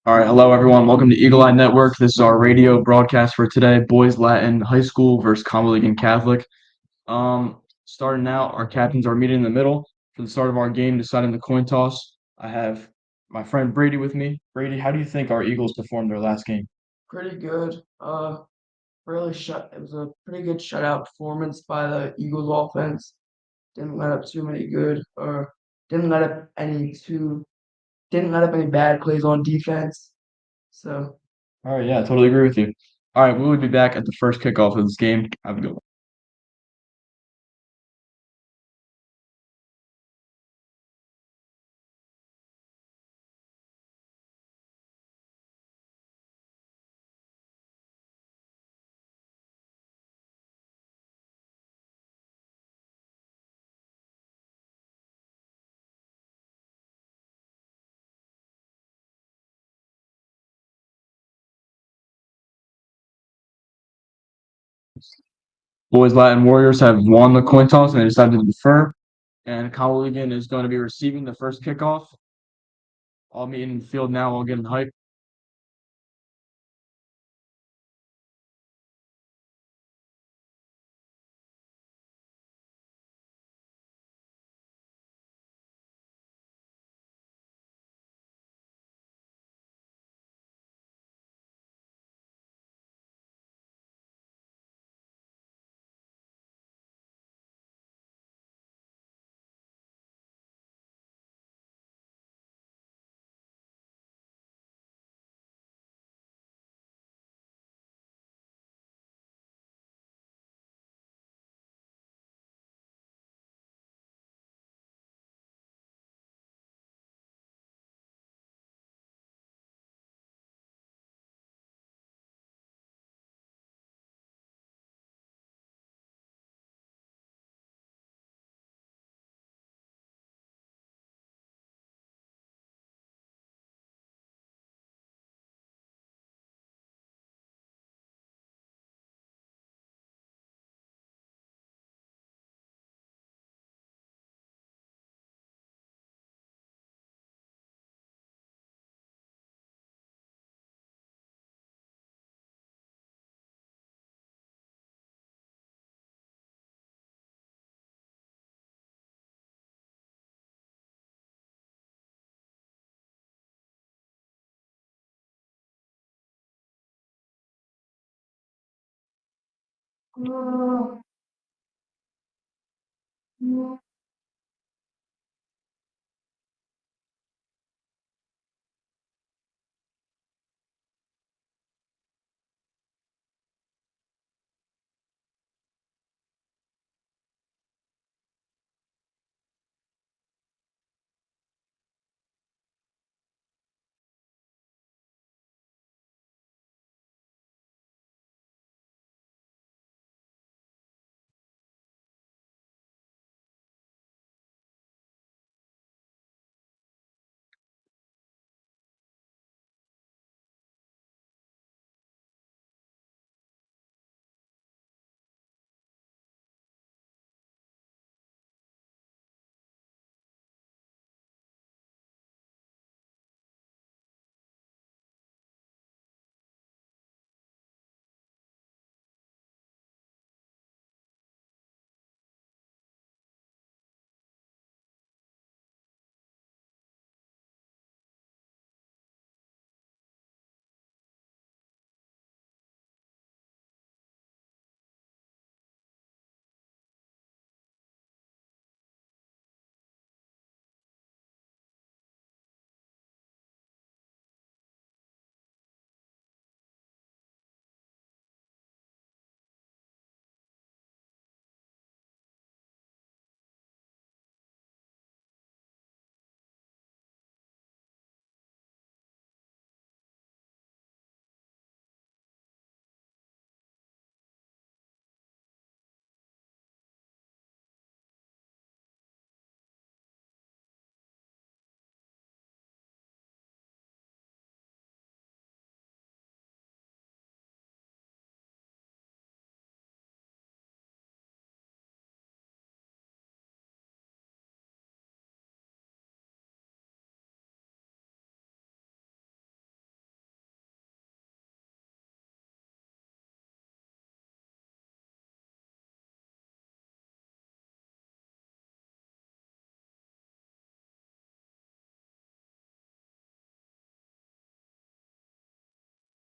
All right, hello everyone. Welcome to Eagle Eye Network. This is our radio broadcast for today. Boys Latin High School versus Conwell-Egan Catholic. Starting out, our captains are meeting in the middle for the start of our game, deciding the coin toss. I have my friend Brady with me. Brady, how do you think our Eagles performed their last game? Pretty good. It was a pretty good shutout performance by the Eagles offense. Didn't let up too many good, or didn't let up any too, didn't let up any bad plays on defense. So All right, yeah, I totally agree with you. All right, we will be back at the first kickoff of this game. Have a good one. Boys Latin Warriors have won the coin toss and they decided to defer. And Conwell-Egan is going to be receiving the first kickoff. I'll meet in the field now. I'll get in hype.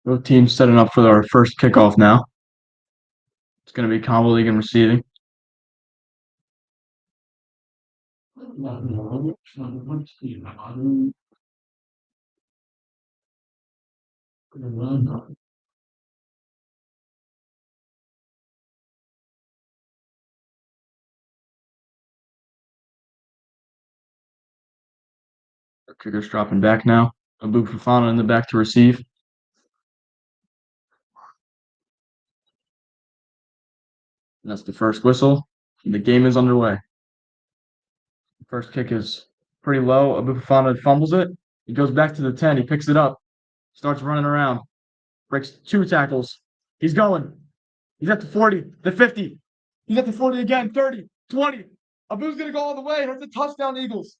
Both teams setting up for our first kickoff now. It's going to be Conwell-Egan receiving. Our kicker's dropping back now. Abu Fafana in the back to receive. And that's the first whistle. The game is underway. First kick is pretty low. Abu Fafana fumbles it. He goes back to the 10. He picks it up. Starts running around. Breaks 2 tackles. He's going. He's at the 40, the 50. He's at the 40 again, 30, 20. Abu's going to go all the way. That's a touchdown, Eagles.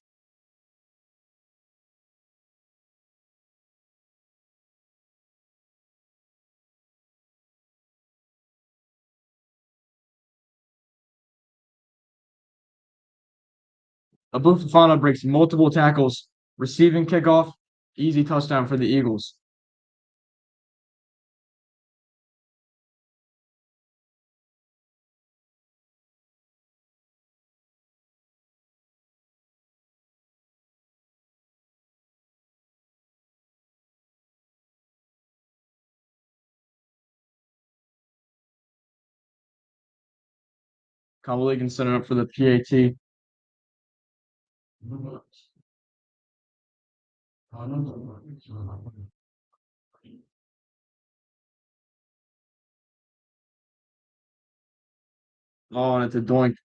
Abu Fafana breaks multiple tackles. Receiving kickoff. Easy touchdown for the Eagles. Conwell-Egan setting up for the PAT. Oh, and it's a doink.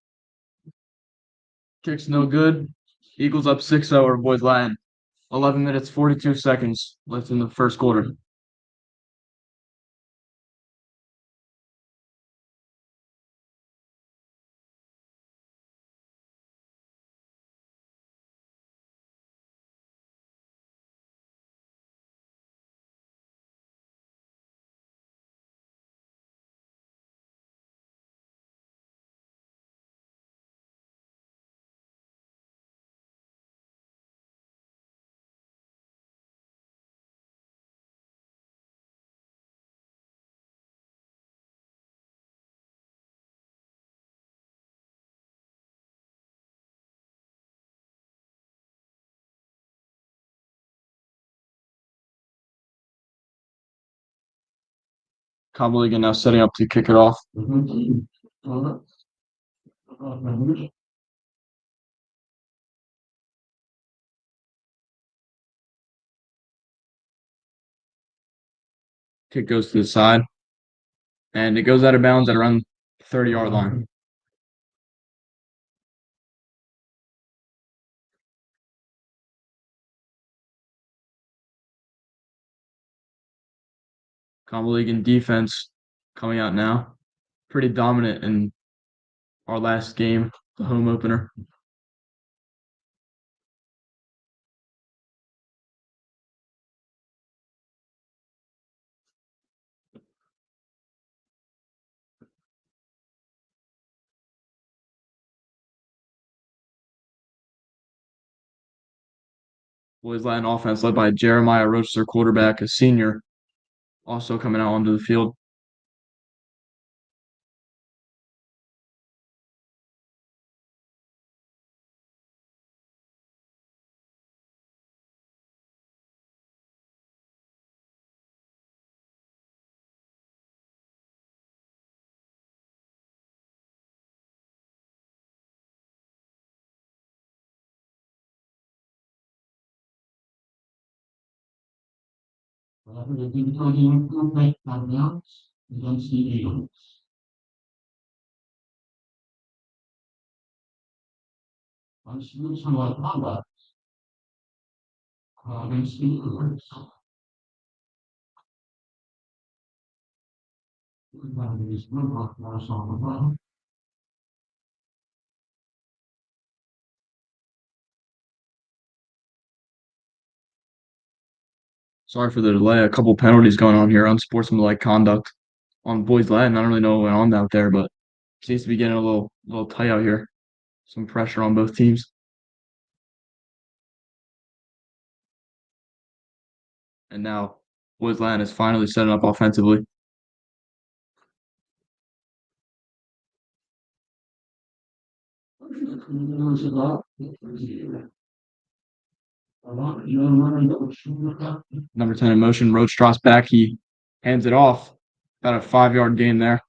Kick's no good. Eagles up 6-0 over Boys Latin. 11 minutes, 42 seconds left in the first quarter. Conwell-Egan now setting up to kick it off. Kick goes to the side. And it goes out of bounds at around the 30-yard line. Conwell-Egan defense coming out now. Pretty dominant in our last game, the home opener. Boys Latin offense led by Jeremiah Roach, their quarterback, a senior, also coming out onto the field. Against the Eagles. Constitutional conduct against the Eagles. Sorry for the delay. A couple penalties going on here. Unsportsmanlike conduct on Boys Latin. I don't really know what went on out there, but it seems to be getting a little tight out here. Some pressure on both teams. And now Boys Latin is finally setting up offensively. Number 10 in motion. Roach drops back. He hands it off. About a 5-yard gain there.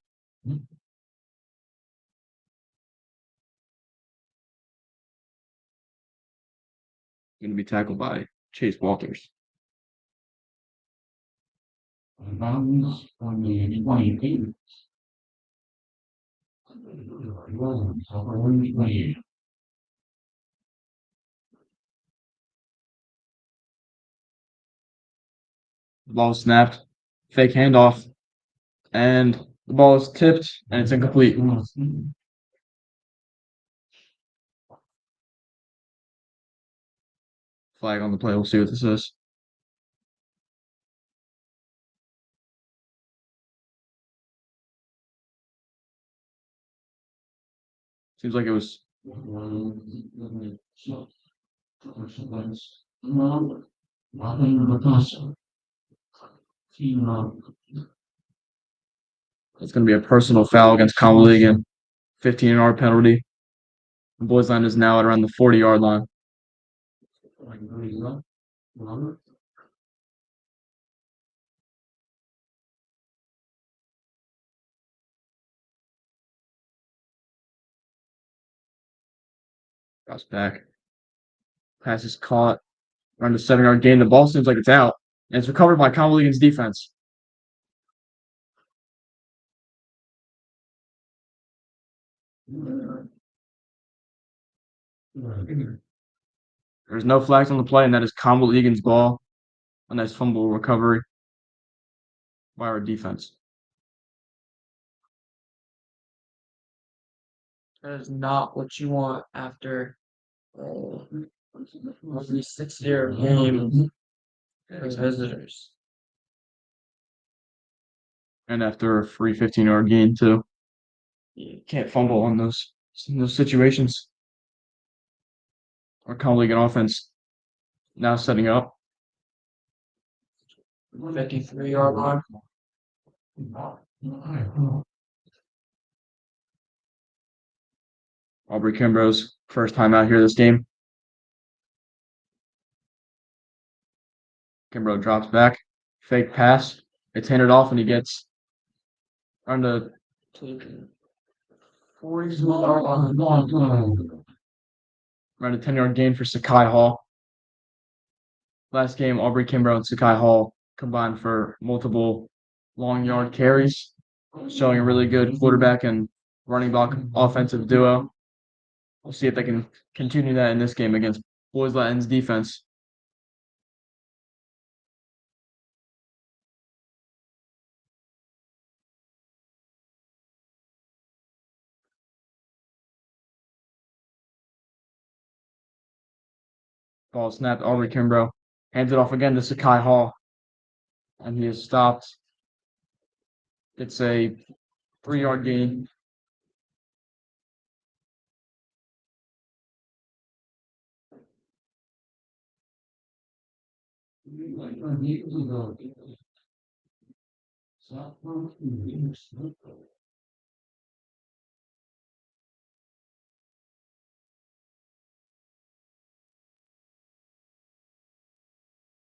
Going to be tackled by Chase Walters. Bounds on the 28. The ball is snapped. Fake handoff. And the ball is tipped and it's incomplete. Flag on the play. We'll see what this is. Seems like it was. It's going to be a personal foul against Conwell-Egan. 15-yard penalty. The boys' line is now at around the 40-yard line. Drops back. Pass is caught. Around the 7-yard gain. The ball seems like it's out. And it's recovered by Conwell-Egan's defense. There's no flags on the play, and that is Conwell-Egan's ball. A nice fumble recovery by our defense. That is not what you want after every 6-year game as visitors. And after a free 15-yard gain, too. You can't fumble on those in those situations. Our Conwell-Egan offense now setting up. 53-yard line. Aubrey Kimbrough's first time out here this game. Kimbrough drops back. Fake pass. It's handed off, and he gets around the 40-yard line. around a 10-yard gain for Sakai Hall. Last game, Aubrey Kimbrough and Sakai Hall combined for multiple long yard carries, showing a really good quarterback and running back offensive duo. We'll see if they can continue that in this game against Boys Latin's defense. Ball snapped. Aubrey Kimbrough hands it off again to Sakai Hall, and he is stopped. It's a 3-yard gain.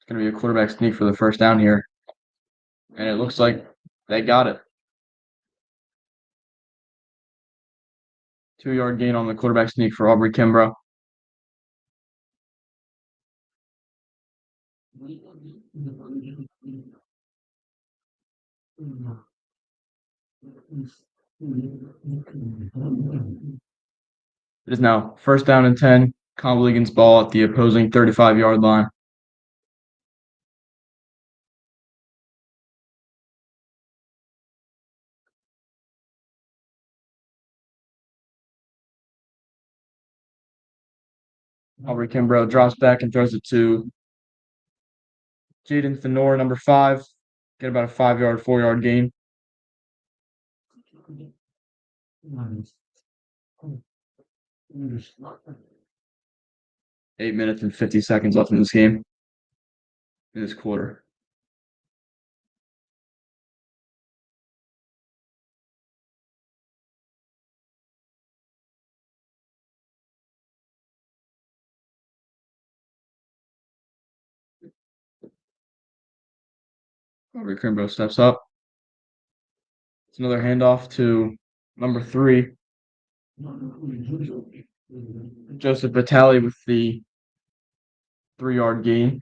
It's going to be a quarterback sneak for the first down here. And it looks like they got it. 2-yard gain on the quarterback sneak for Aubrey Kimbrough. It is now first down and 10. Conwell-Egan's ball at the opposing 35-yard line. Aubrey Kimbrough drops back and throws it to Jaden Fenor, number 5. Get about a 5-yard, 4-yard gain. 8 minutes and 50 seconds left in this game. In this quarter. Aubrey Kimbrough steps up. It's another handoff to number 3, Joseph Vitale with the 3-yard gain.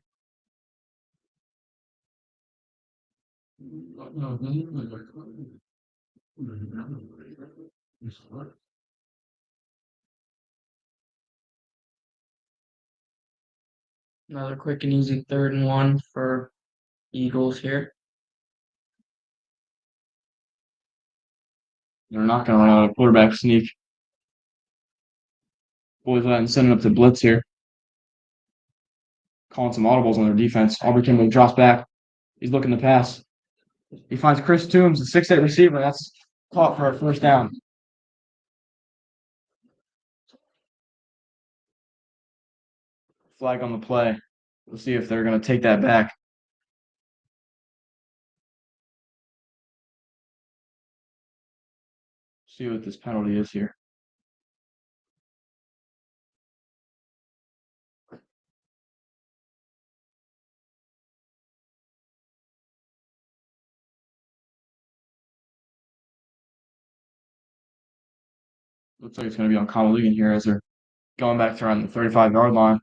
Another quick and easy 3rd and 1 for Eagles here. They're not going to run out of quarterback sneak. Boys Latin sending up to blitz here. Calling some audibles on their defense. Aubrey Kimbrough drops back. He's looking to pass. He finds Chris Toombs, the 6'8" receiver. That's caught for a first down. Flag on the play. We'll see if they're going to take that back. See what this penalty is here. Looks like it's going to be on Conwell-Egan here as they're going back to around the 35-yard line.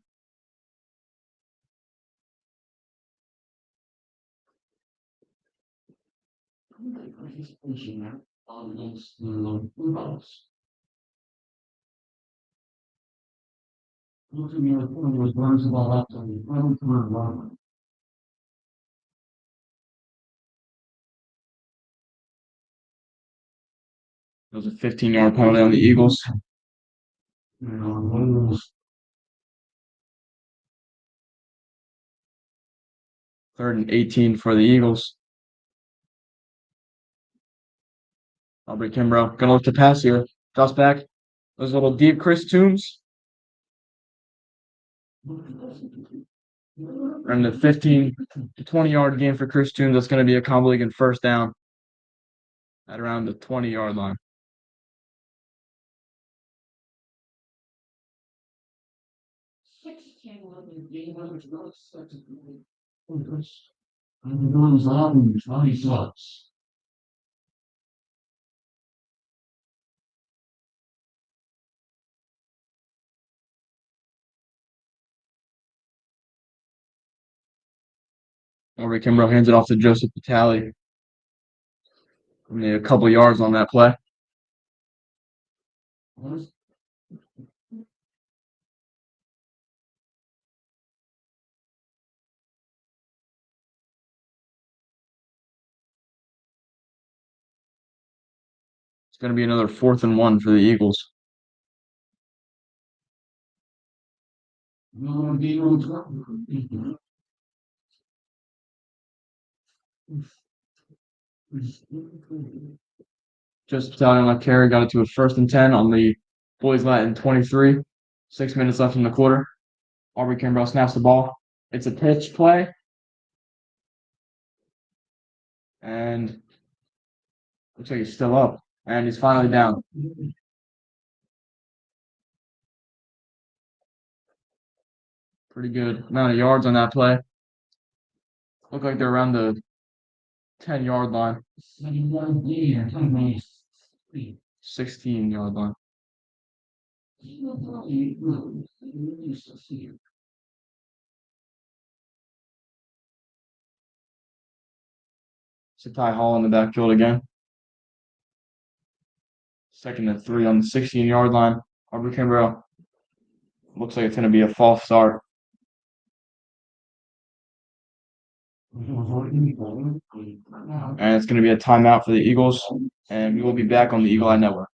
It was a 15-yard penalty on the Eagles. 3rd and 18 for the Eagles. Aubrey Kimbrough gonna look to pass here. Drops back. There's a little deep. Chris Toombs. And the 15 to 20-yard gain for Chris Toombs. That's going to be a Conwell-Egan first down at around the 20-yard line. Aubrey Kimbrough hands it off to Joseph Vitale. Only a couple yards on that play. It's going to be another 4th and 1 for the Eagles. Just on a carry, got it to a 1st and 10 on the Boys Latin 23. 6 minutes left in the quarter. Aubrey Kimbrough snaps the ball. It's a pitch play. And looks like he's still up. And he's finally down. Pretty good amount of yards on that play. Look like they're around the 10-yard line. 16-yard line. Satai Hall in the backfield again. 2nd and 3 on the 16-yard line. Aubrey Kimbrough. Looks like it's going to be a false start. And it's going to be a timeout for the Eagles. And we will be back on the Eagle Eye Network.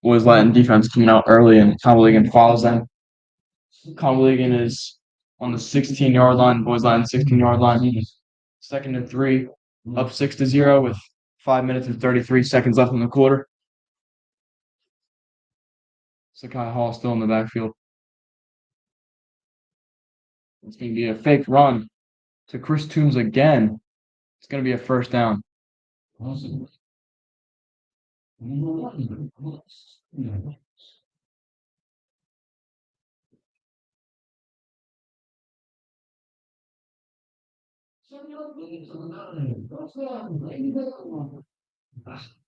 Boys Latin defense coming out early, and Conwell-Egan follows them. Conwell-Egan is on the 16-yard line. Boys Latin 16-yard line. Second and 3, up 6-0 with 5 minutes and 33 seconds left in the quarter. Sakai Hall still in the backfield. It's going to be a fake run to Chris Toombs again. It's going to be a first down.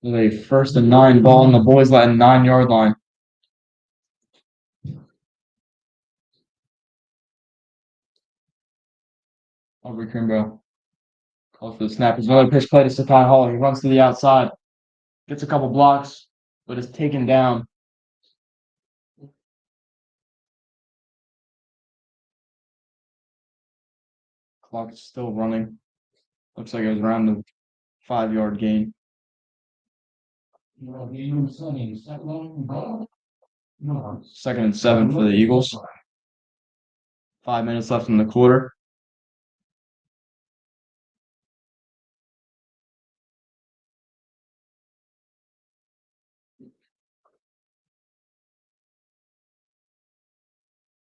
With a 1st and 9 ball on the Boys Latin 9-yard line. Aubrey Kimbrell calls for the snap. There's another pitch play to Sakai Hall. He runs to the outside, gets a couple blocks, but is taken down. Clock is still running. Looks like it was around the 5-yard gain. Second and 7 for the Eagles. 5 minutes left in the quarter.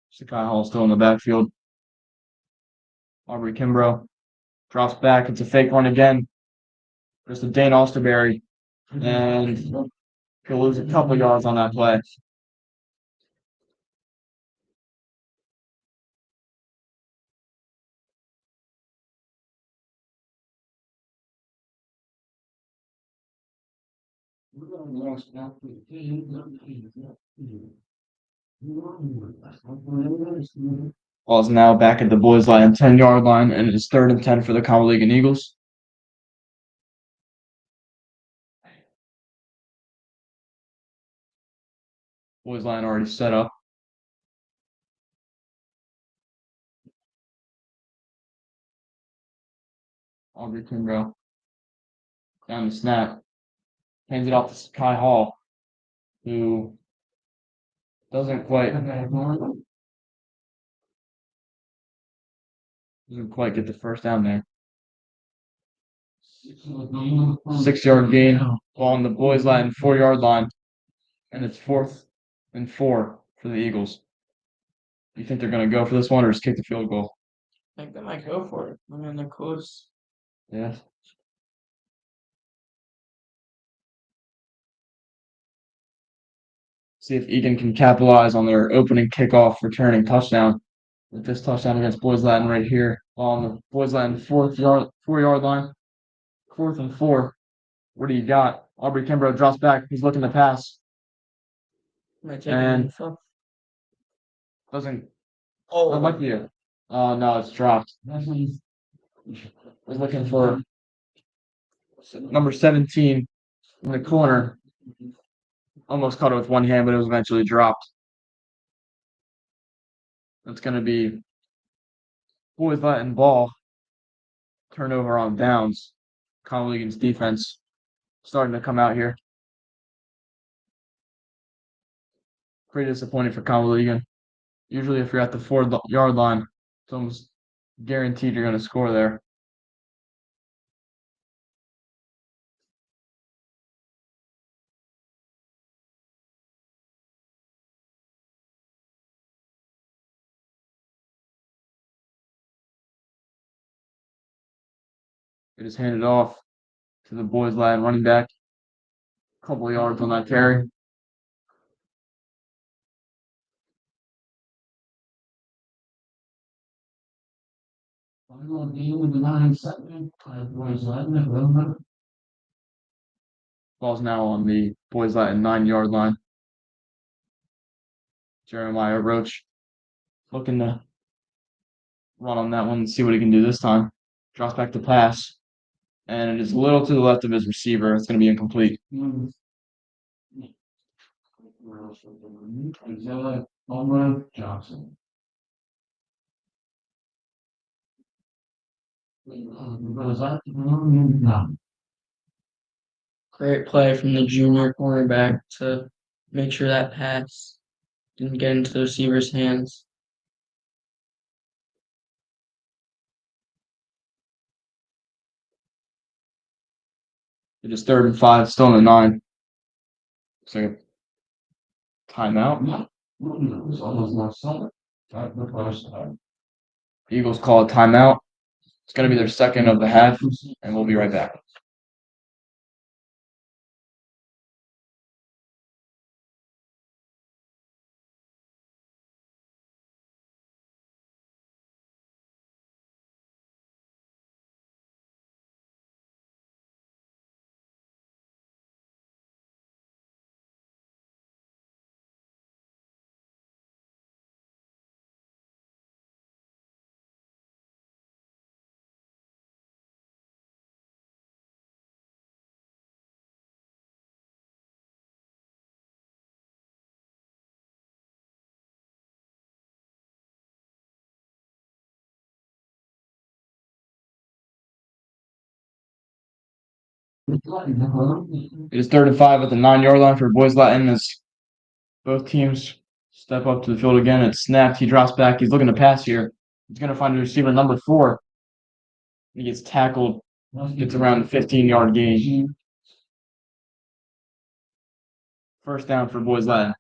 Sakai Hall still in the backfield. Aubrey Kimbrough drops back. It's a fake run again. There's the Dane Osterberry. And he'll lose a couple yards on that play. Ball's now back at the Boys Latin 10-yard line, and it is 3rd and 10 for the Conwell-Egan Eagles. Boys Latin already set up. Aubrey Kimbrough down the snap. Hands it off to Sakai Hall, who doesn't quite get the first down there. 6-yard gain. Ball on the Boys Latin 4-yard line. And it's 4th and 4 for the Eagles. You think they're going to go for this one or just kick the field goal? I think they might go for it. I mean, they're close. Yeah. See if Egan can capitalize on their opening kickoff returning touchdown with this touchdown against Boys Latin right here on the Boys Latin 4-yard line. 4th and 4. What do you got? Aubrey Kimbrough drops back. He's looking to pass. And doesn't. Oh, That might be it. No, it's dropped. He's looking for number 17 in the corner. Almost caught it with one hand, but it was eventually dropped. It's going to be Boys Latin ball. Turnover on downs. Conwell-Egan's defense starting to come out here. Pretty disappointing for Conwell-Egan. Usually if you're at the 4-yard line, it's almost guaranteed you're going to score there. It is handed off to the Boys Latin running back. A couple of yards on that carry. Ball's now on the Boys Latin 9-yard line. Jeremiah Roach looking to run on that one and see what he can do this time. Drops back to pass. And it is a little to the left of his receiver. It's going to be incomplete. Johnson. Great play from the junior cornerback to make sure that pass didn't get into the receiver's hands. It is 3rd and 5, still in the 9. Second timeout. It's almost like summer. Time the first time. Eagles call a timeout. It's going to be their second of the half, and we'll be right back. It is 3rd and 5 at the 9-yard line for Boys Latin as both teams step up to the field again. It's snapped. He drops back. He's looking to pass here. He's going to find a receiver number 4. He gets tackled. Gets around the 15-yard gain. First down for Boys Latin.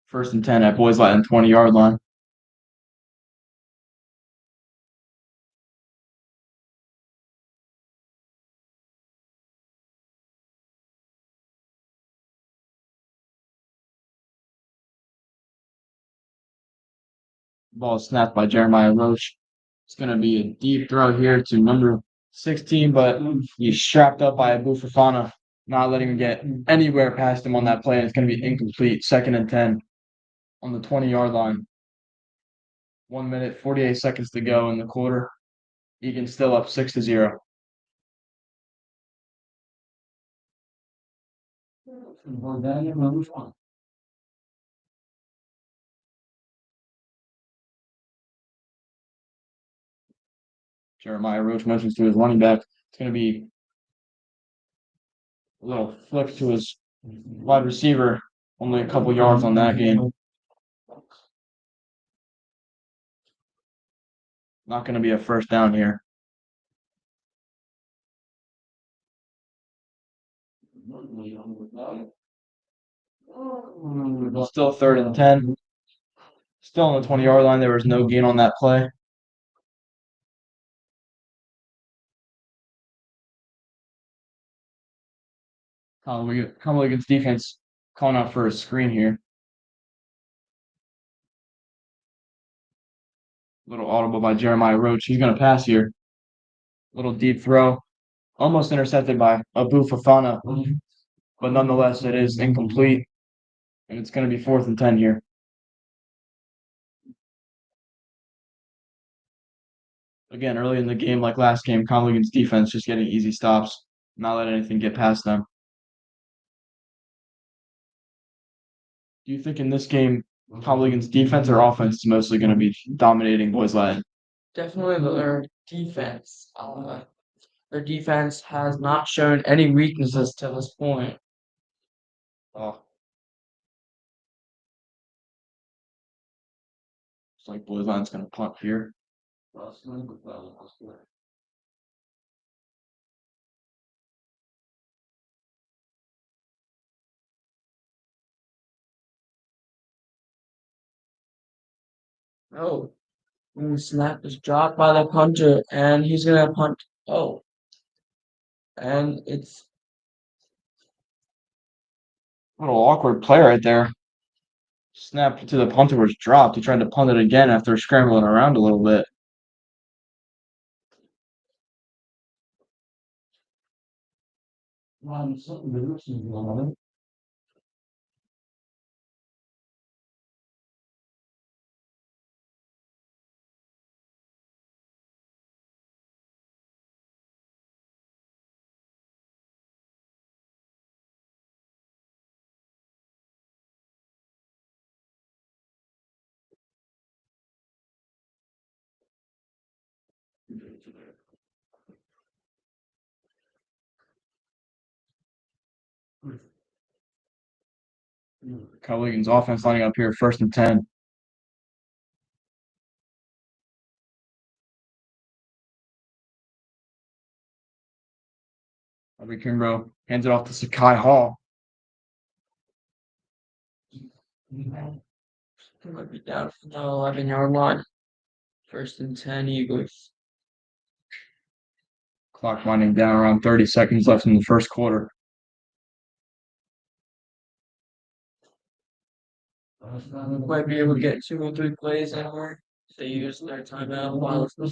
First and 10 at Boys Latin 20-yard line. Ball is snapped by Jeremiah Roach. It's going to be a deep throw here to number 16, but he's strapped up by Abu Fafana, not letting him get anywhere past him on that play. And it's going to be incomplete. 2nd and 10 on the 20-yard line. 1 minute, 48 seconds to go in the quarter. Egan still up 6-0. Jeremiah Roach motions to his running back. It's going to be a little flick to his wide receiver. Only a couple yards on that game. Not going to be a first down here. Still 3rd and 10. Still on the 20-yard line. There was no gain on that play. Conwell-Egan's defense calling out for a screen here. Little audible by Jeremiah Roach. He's going to pass here. Little deep throw. Almost intercepted by Abu Fafana. But nonetheless, it is incomplete. And it's going to be 4th and 10 here. Again, early in the game, like last game, Conwell-Egan's defense just getting easy stops. Not letting anything get past them. Do you think in this game, Conwell-Egan's defense or offense is mostly going to be dominating Boys Latin? Definitely their defense. Their defense has not shown any weaknesses to this point. Oh. Looks like Boys Latin's going to punt here. Oh, snap is dropped by the punter, and he's gonna punt. Oh, and it's A little awkward play right there. Snap to the punter was dropped. He tried to punt it again after scrambling around a little bit. Conwell-Egan's offense lining up here, 1st and 10. Bobby Kimbrough hands it off to Sakai Hall. He might be down from the 11-yard line. 1st and 10, Eagles. Clock winding down, around 30 seconds left in the first quarter. Might be able to get 2 or 3 plays anywhere. They use their timeout while it's the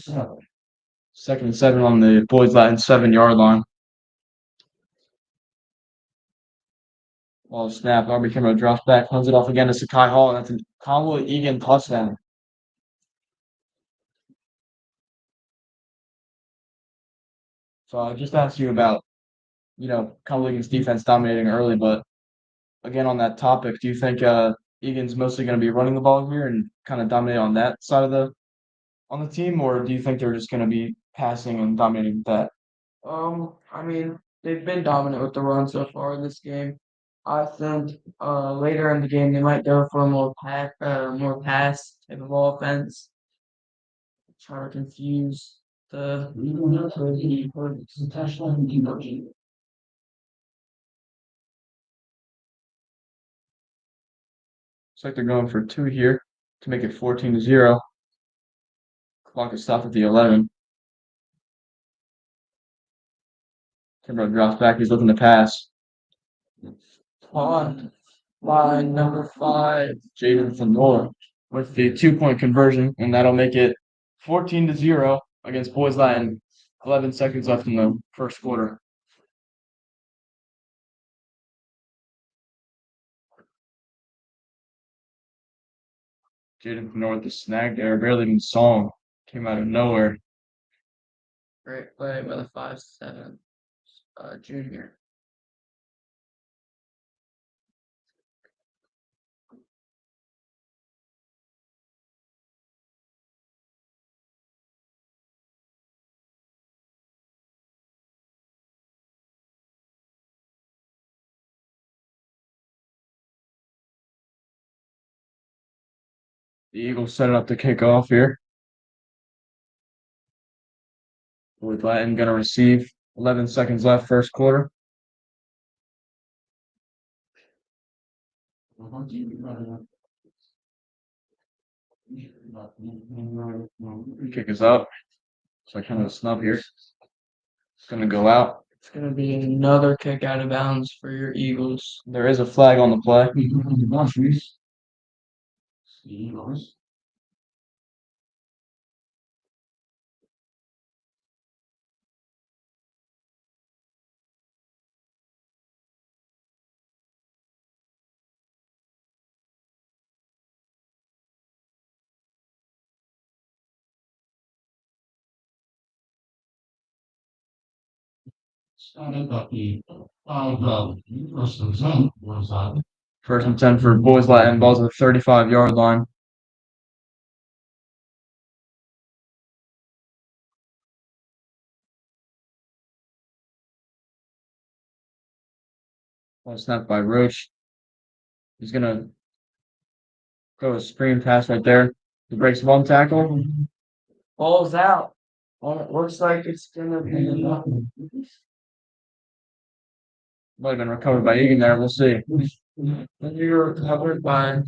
2nd and 7 on the boys' Latin 7-yard line. Ball snap. Bobby Kimbrough drops back, runs it off again to Sakai Hall, and that's a Conwell-Egan touchdown. So I just asked you about, Conwell-Egan's defense dominating early, but again on that topic, do you think Egan's mostly going to be running the ball here and kind of dominate on that side of the team, or do you think they're just going to be passing and dominating that? I mean, they've been dominant with the run so far in this game. I think later in the game they might go for a more pass type of offense. Try to confuse the Looks like they're going for 2 here to make it 14-0. Clock is stopped at the 11. Kimbrough drops back. He's looking to pass. on line number 5. Jaden Fenor with the 2-point conversion, and that'll make it 14-0 against Boys Latin. 11 seconds left in the first quarter. Jaden Fenor with the snag there, barely even saw him. Came out of nowhere. Great play by the 5'7" junior. The Eagles set it up to kick off here. Boys Latin going to receive. 11 seconds left, first quarter. Kick is up. So kind of a snub here. It's going to go out. It's going to be another kick out of bounds for your Eagles. There is a flag on the play. First and 10 for Boys Latin. Ball's at the 35-yard line. Ball snapped by Roach. He's going to throw a screen pass right there. He breaks one tackle. Ball's out. Well, it looks like it's going to be Might have been recovered by Egan there. We'll see. you're covered by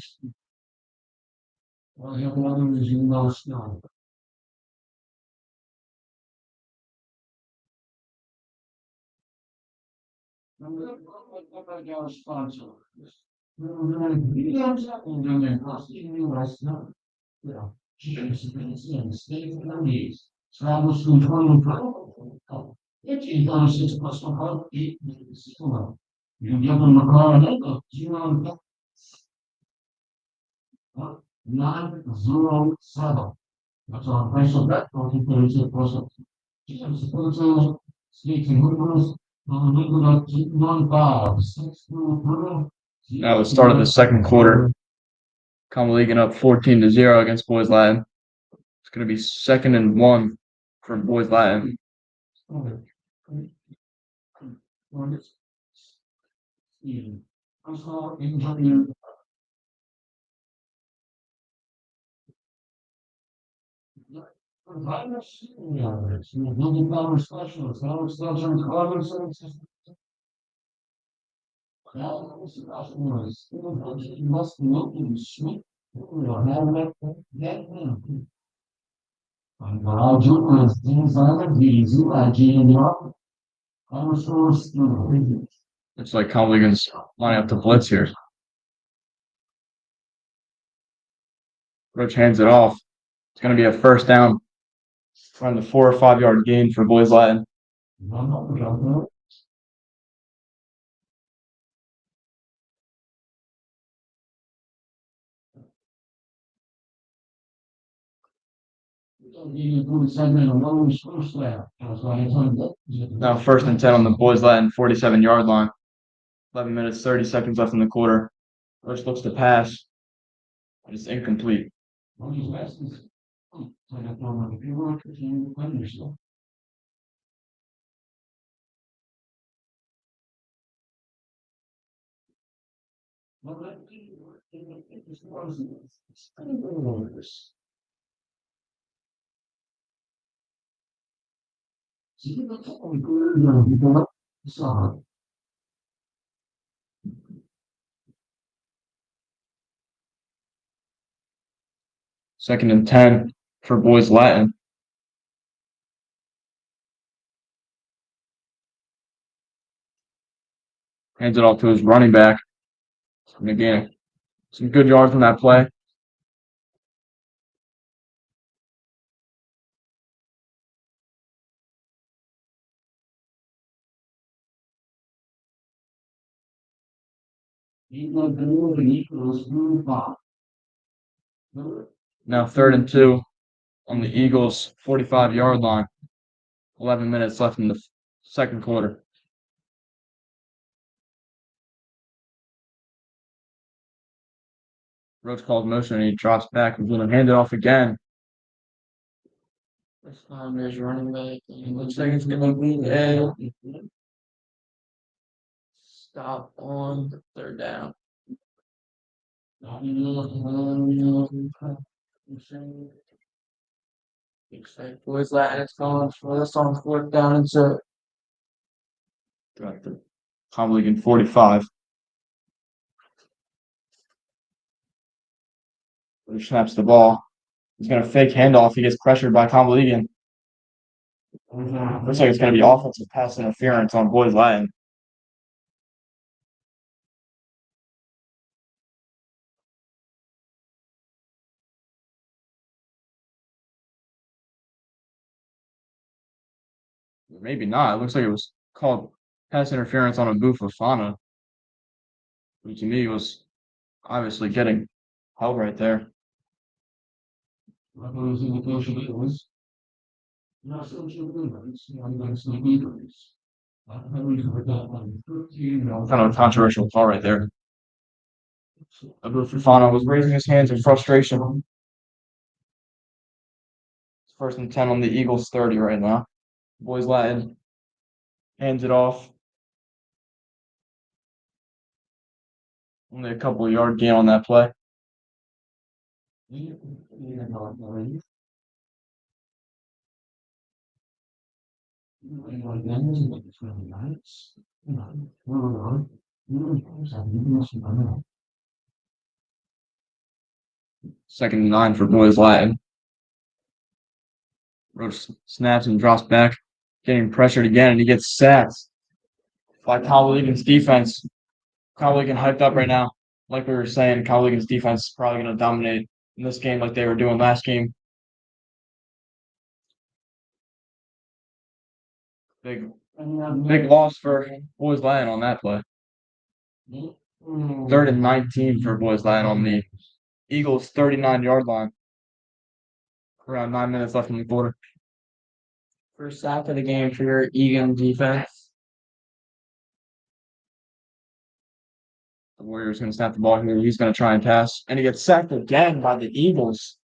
Now the start of the second quarter. Conwell-Egan up 14-0 against Boys Latin. It's going to be 2nd and 1 for boys Latin. Looks like Conwell-Egan's lining up to blitz here. Roach hands it off. It's going to be a first down. Around the 4 or 5 yard gain for boys Latin. Now 1st and 10 on the boys Latin 47 yard line. 11 minutes, 30 seconds left in the quarter. Roach looks to pass. It's incomplete. Second and 10 for boys Latin. Hands it off to his running back. And again, some good yards on that play. Now 3rd and 2 on the Eagles 45 yard line. 11 minutes left in the second quarter. Roach called motion and he drops back. He's going to hand it off again. This time there's running back. And looks like it's going to be a stop on the 3rd down. Looks like boys Latin is going for this on 4th down and so Conwell-Egan 45. He snaps the ball. He's going to fake handoff. He gets pressured by Conwell-Egan. Looks like it's going to be offensive pass interference on boys Latin. Maybe not. It looks like it was called pass interference on a Fofana, who to me was obviously getting held right there. Kind of a controversial call right there. Fofana was raising his hands in frustration. It's 1st and 10 on the Eagles 30 right now. Boys Latin hands it off. Only a couple of yard gain on that play. Second and 9 for boys Latin. Roach snaps and drops back, getting pressured again, and he gets sacked by Conwell-Egan's defense. Conwell-Egan hyped up right now. Like we were saying, Conwell-Egan's defense is probably going to dominate in this game like they were doing last game. Big loss for boys Latin on that play. 3rd and 19 for boys Latin on the Eagles 39 yard line. Around 9 minutes left in the quarter. first sack of the game for your Egan defense. The Warriors going to snap the ball here. He's going to try and pass. And he gets sacked again by the Eagles.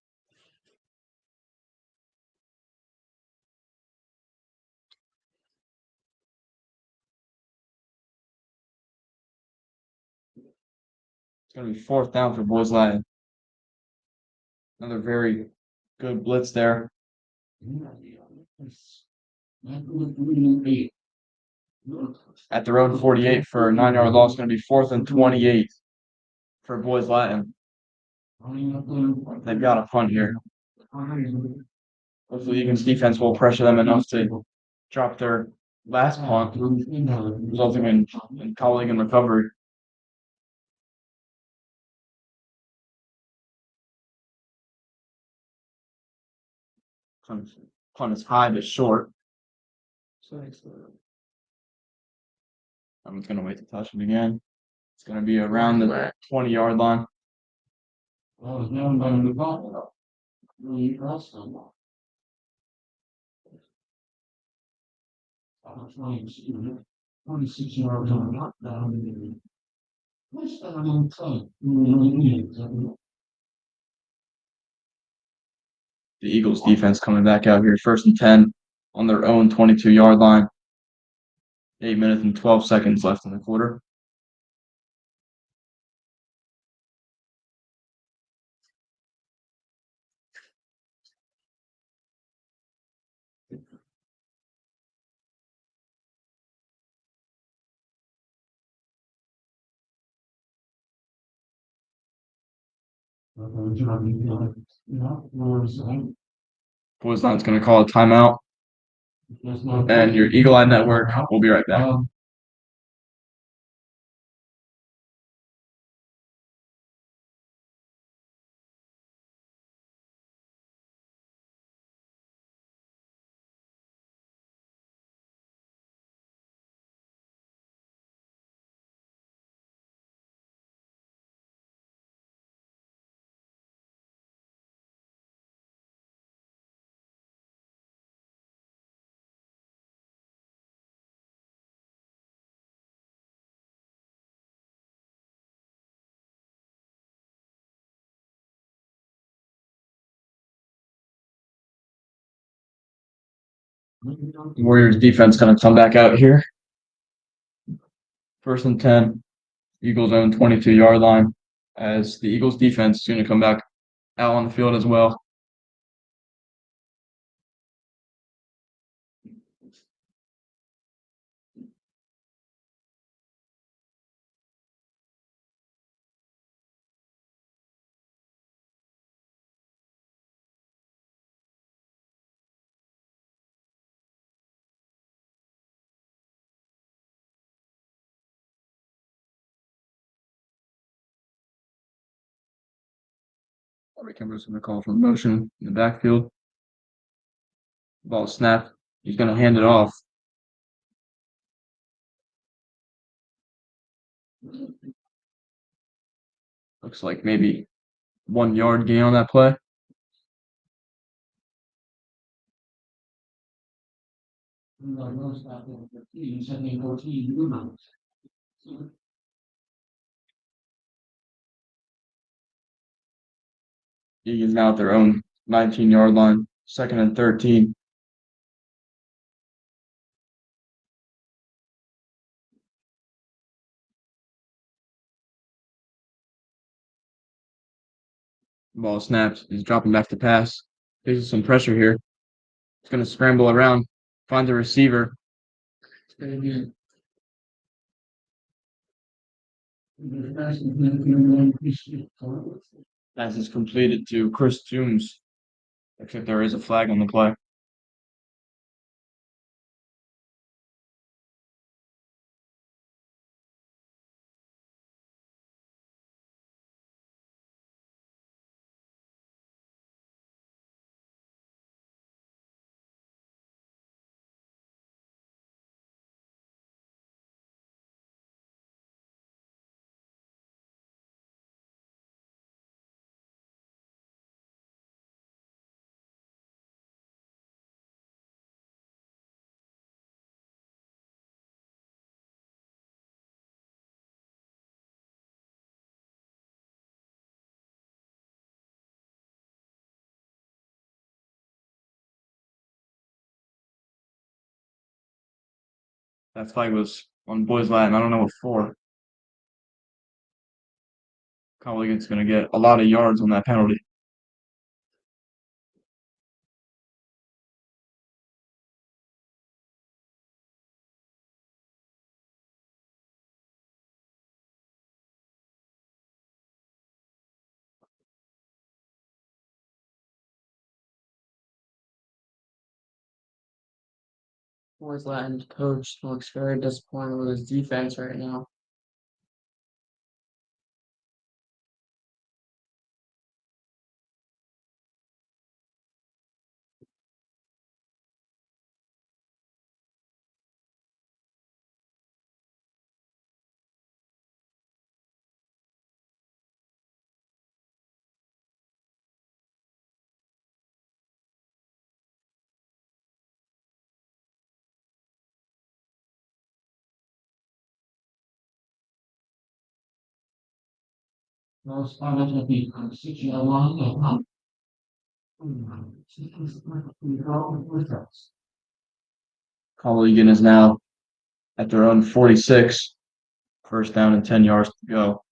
gonna be fourth down for Boys Latin. Another very good blitz there at their own 48 for a 9-yard loss. Going to be fourth and 28 for Boys Latin. They've got a punt here. Hopefully, Egan's defense will pressure them enough to drop their last punt, resulting in Conwell-Egan recovery. Punt is high but short. I'm just going to wait to touch it again. It's going to be around the 20-yard line. The Eagles defense coming back out here, first and 10 on their own 22-yard line. 8 minutes and 12 seconds left in the quarter. Boys Line's going to call a timeout. And your Eagle Eye Network will be right back. Warriors defense going to come back out here. First and 10, Eagles own 22-yard line, as the Eagles defense is going to come back out on the field as well. Kimber's going to call for motion in the backfield. Ball snap. He's going to hand it off. Looks like maybe 1 yard gain on that play. Egan's now at their own 19-yard line, second and 13. Ball snaps. He's dropping back to pass. Faces some pressure here. He's going to scramble around, find the receiver. Pass is completed to Chris Toombs, except there is a flag on the play. That flag was on Boys Latin. I don't know what for. Conwell-Egan's going to get a lot of yards on that penalty. Boys Latin coach looks very disappointed with his defense right now. Those are going to be constitutional along the pump. Conwell-Egan is now at their own 46, first down and 10 yards to go.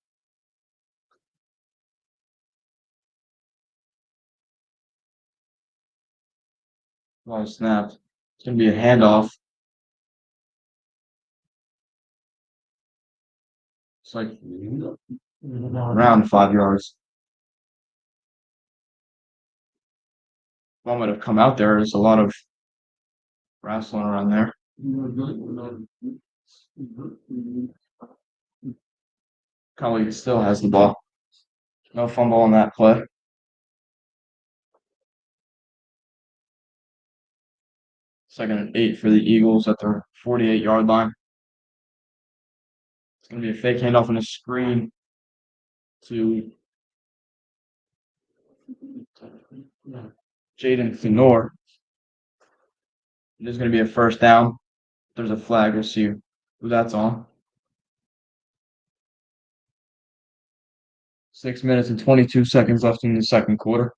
Well, snap. It's going to be a handoff. It's like around 5 yards. Ball might have come out there. There's a lot of wrestling around there. Conwell still has the ball. No fumble on that play. Second and 8 for the Eagles at their 48-yard line. It's going to be a fake handoff and a screen to Jaden Thenor. It is going to be a first down. There's a flag. We'll see who that's on. 6 minutes and 22 seconds left in the second quarter.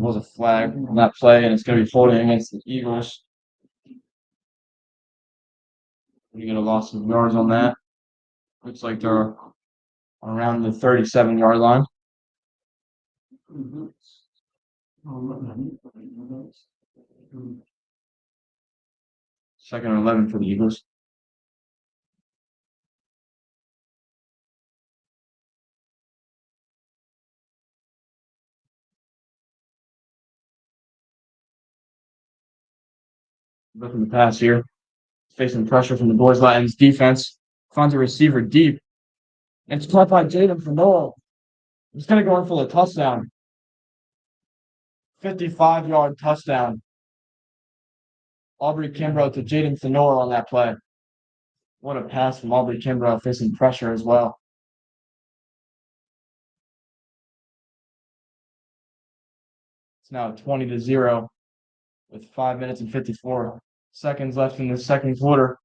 Was a flag on that play, and it's going to be holding against the Eagles. We get a loss of yards on that. Looks like they're around the 37-yard line. Second and 11 for the Eagles. Looking to pass here. Facing pressure from the Boys Latin's defense. Finds a receiver deep. It's caught by Jaden Thenor. He's going to go in for the touchdown. 55-yard touchdown. Aubrey Kimbrough to Jaden Thenor on that play. What a pass from Aubrey Kimbrough, facing pressure as well. It's now 20-0 with 5 minutes and 54 seconds left in the second quarter.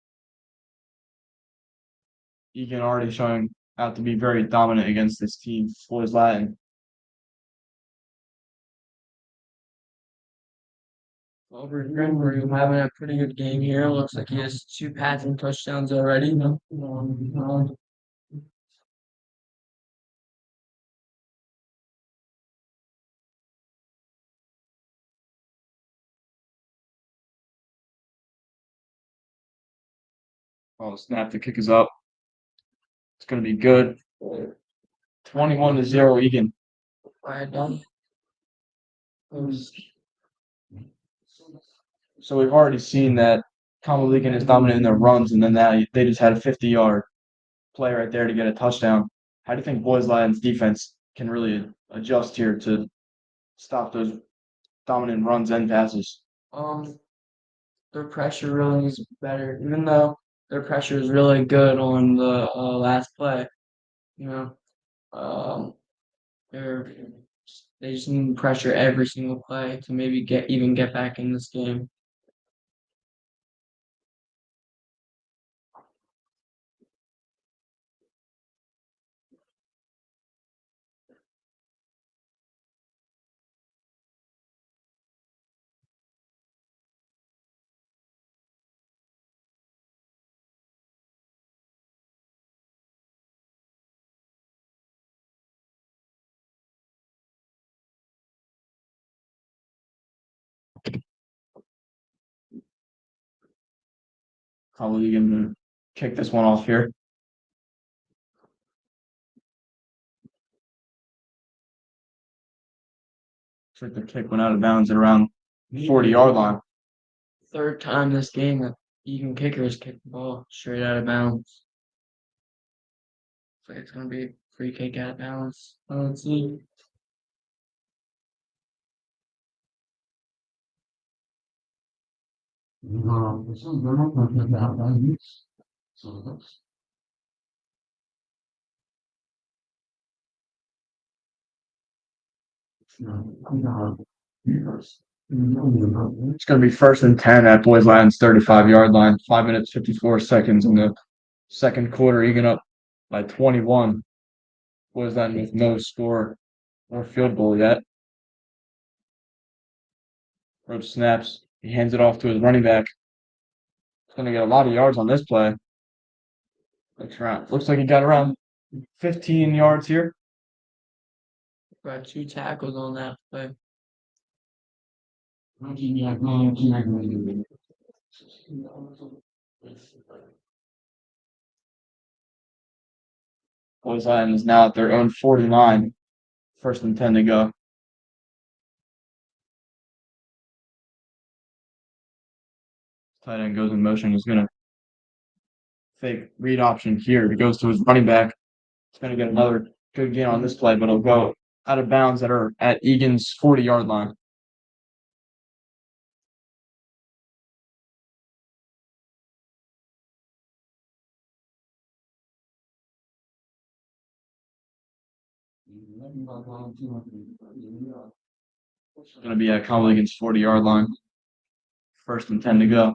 Egan already showing out to be very dominant against this team, Boys Latin. Aubrey Kimbrough having a pretty good game here. Looks like he has 2 passing touchdowns already. Oh, snap, the kick is up. It's going to be good. 21-0 Egan. Right done. So we've already seen that Conwell-Egan is dominant in their runs, and then they just had a 50-yard play right there to get a touchdown. How do you think Boys Latin's defense can really adjust here to stop those dominant runs and passes? Their pressure really needs to be better, even though their pressure is really good on the last play. You know, they just need pressure every single play to maybe get back in this game. Conwell-Egan to kick this one off here. Looks like the kick went out of bounds at around 40-yard line. Third time this game that Egan kickers kicked the ball straight out of bounds. Looks like it's gonna be a free kick out of bounds. Let's see. It's going to be 1st and 10 at Boys Lattin's 35-yard line. 5 minutes 54 seconds in the second quarter. Egan up by 21. Boys Lattin with no score or field goal yet. Roach snaps. He hands it off to his running back. He's going to get a lot of yards on this play. Looks like he got around 15 yards here. Got 2 tackles on that play. Boys Lattin is now at their own 49. 1st and 10 to go. Tight end goes in motion. He's going to fake read option here. He goes to his running back. He's going to get another good gain on this play, but it'll go out of bounds at Egan's 40-yard line. It's going to be at Conwell-Egan's 40-yard line. 1st and 10 to go.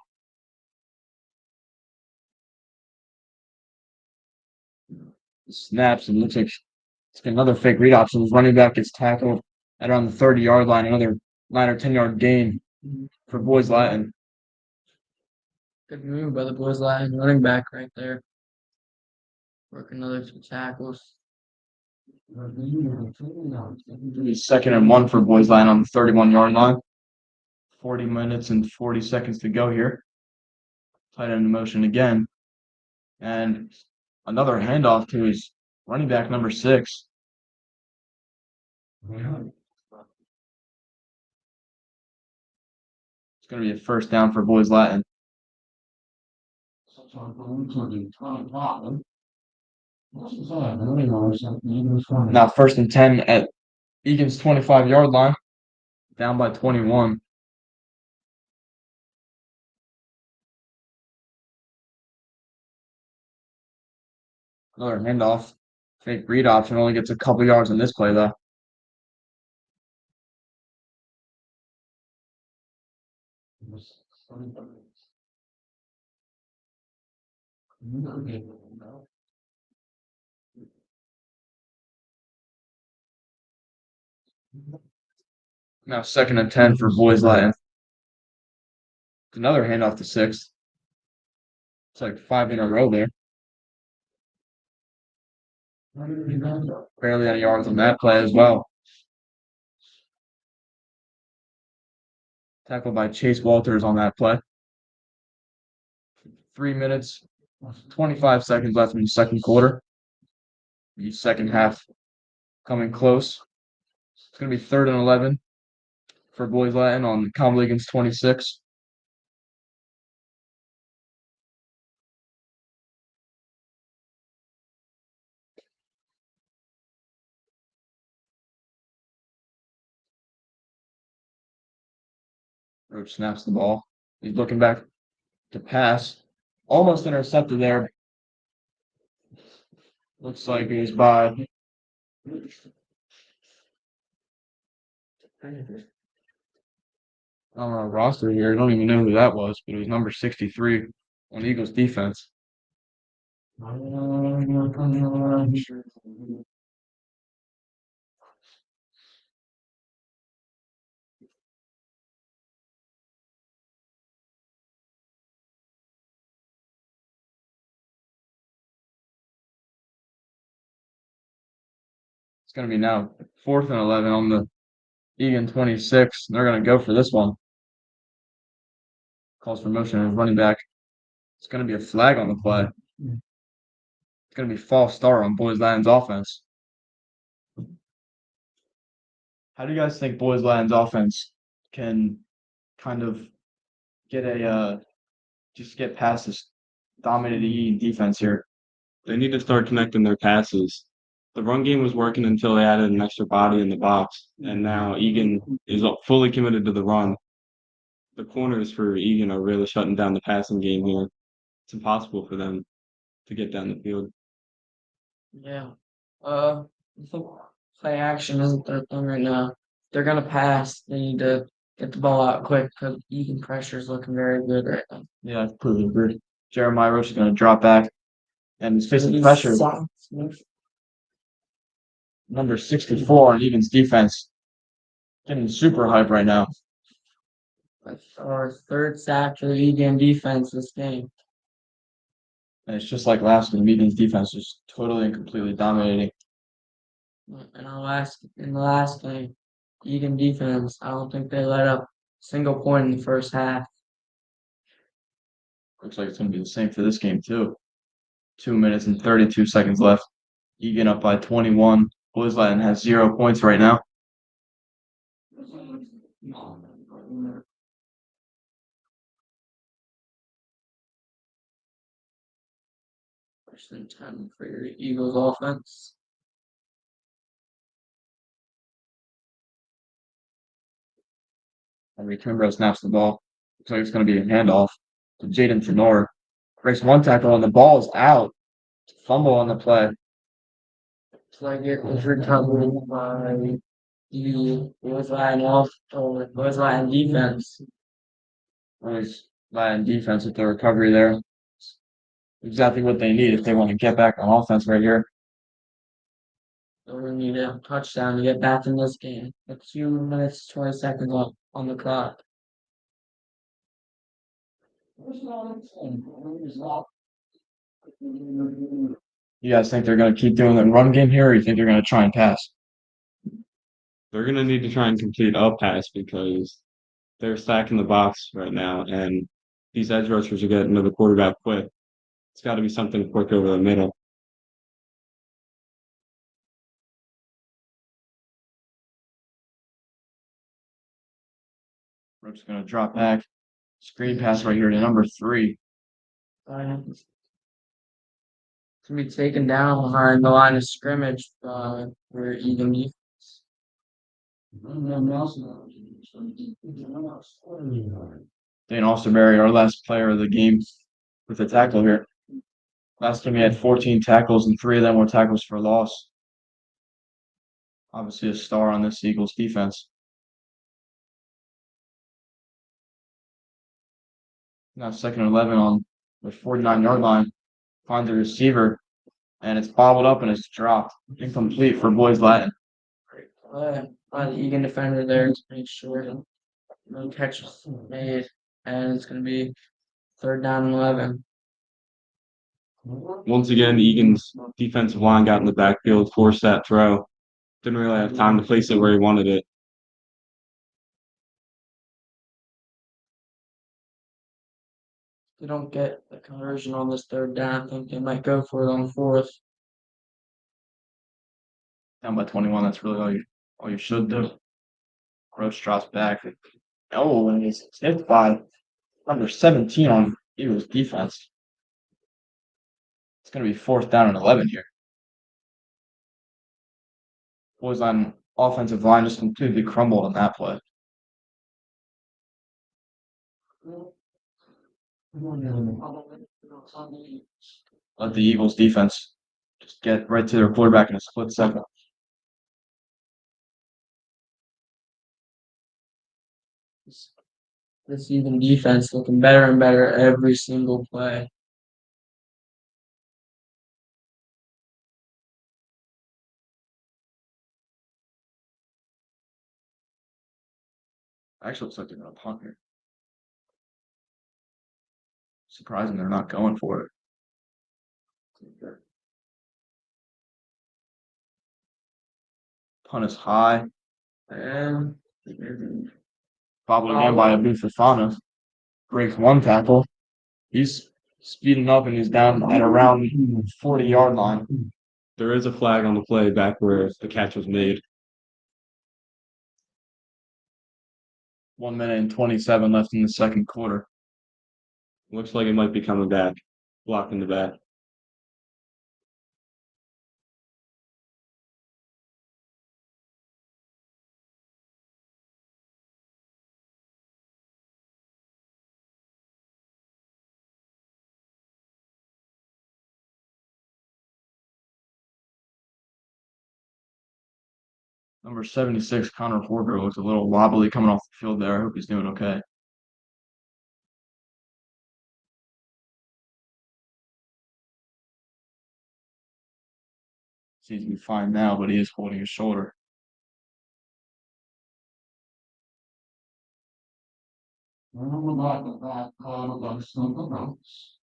Snaps, and looks like it's another fake read option. His running back gets tackled at around the 30-yard line. Another 9 or 10-yard gain for Boys Lattin. Good move by the Boys Lattin running back right there. Work another 2 tackles. It'll be 2nd and 1 for Boys Lattin on the 31-yard line. 40 minutes and 40 seconds to go here. Tight end in motion again. And another handoff to his running back, number 6. It's going to be a 1st down for Boys Lattin. Now 1st and 10 at Egan's 25-yard line. Down by 21. Another handoff. Fake read option. Only gets a couple yards on this play, though. Now 2nd and 10 for Boys Lattin. Another handoff to 6. It's like 5 in a row there. Barely any yards on that play as well. Tackled by Chase Walters on that play. 3 minutes, 25 seconds left in the second quarter. The second half coming close. It's going to be 3rd and 11 for Boys Lattin on Conwell-Egan's 26. Roach snaps the ball. He's looking back to pass. Almost intercepted there. Looks like it was by I don't know roster here. I don't even know who that was, but it was number 63 on Eagles defense. It's going to be now 4th and 11 on the Egan 26. They're going to go for this one. Calls for motion and running back. It's going to be a flag on the play. It's going to be false start on Boys Latin's offense. How do you guys think Boys Latin's offense can kind of get just get past this dominating defense here? They need to start connecting their passes. The run game was working until they added an extra body in the box, and now Egan is fully committed to the run. The corners for Egan are really shutting down the passing game here. It's impossible for them to get down the field. Yeah. I think play action isn't their thing right now. If they're gonna pass, they need to get the ball out quick because Egan pressure is looking very good right now. Yeah, I completely agree. Jeremiah Roach is going to drop back and he's facing pressure. Number 64 on Egan's defense. Getting super hype right now. That's our third sack for the Egan defense this game. And it's just like last game. Egan's defense was totally and completely dominating. In the last game, Egan defense, I don't think they let up a single point in the first half. Looks like it's going to be the same for this game, too. 2 minutes and 32 seconds left. Egan up by 21. Boys Latin has 0 points right now. First and 10 for your Eagles offense. And Kimbrough snaps the ball. Looks like it's going to be a handoff to Jaden Tenor. Breaks one tackle and the ball is out. Fumble on the play. It's like it was recovered by the Boys Latin defense. Boys Latin defense with the recovery there. Exactly what they need if they want to get back on offense right here. So we need a touchdown to get back in this game. With 2 minutes, 20 seconds left on the clock. You guys think they're going to keep doing the run game here, or you think they're going to try and pass? They're going to need to try and complete a pass because they're stacking the box right now, and these edge rushers are getting to the quarterback quick. It's got to be something quick over the middle. Roach's going to drop back. Screen pass right here to number 3. It's gonna be taken down behind the line of scrimmage for Egan defense. Dane Alsterberry, our last player of the game, with a tackle here. Last game he had 14 tackles, and 3 of them were tackles for loss. Obviously a star on this Eagles defense. Now 2nd and 11 on the 49-yard line. Find the receiver, and it's bobbled up and it's dropped. Incomplete for Boys Latin. By the Egan defender there to make sure no catch was made, and it's gonna be 3rd down and 11. Once again, Egan's defensive line got in the backfield, forced that throw. Didn't really have time to place it where he wanted it. If they don't get the conversion on this 3rd down, I think they might go for it on 4th. Down by 21, that's really all you should do. Roach drops back. Oh, and he's hit by number 17 on Eagles defense. It's going to be 4th down and 11 here. Boys on offensive line just completely crumbled on that play. Let the Eagles defense just get right to their quarterback in a split second. This Egan defense looking better and better every single play. Actually, looks like they're going to punt here. Surprising they're not going for it. Punt is high. And Bobbled again by Abu Fafana. Breaks one tackle. He's speeding up, and he's down at around 40-yard line. There is a flag on the play back where the catch was made. 1 minute and 27 left in the second quarter. Looks like it might be coming back. Blocked in the back. Number 76, Connor Horger, looks a little wobbly coming off the field there. I hope he's doing okay. Seems to be fine now, but he is holding his shoulder. I would like that call against something else.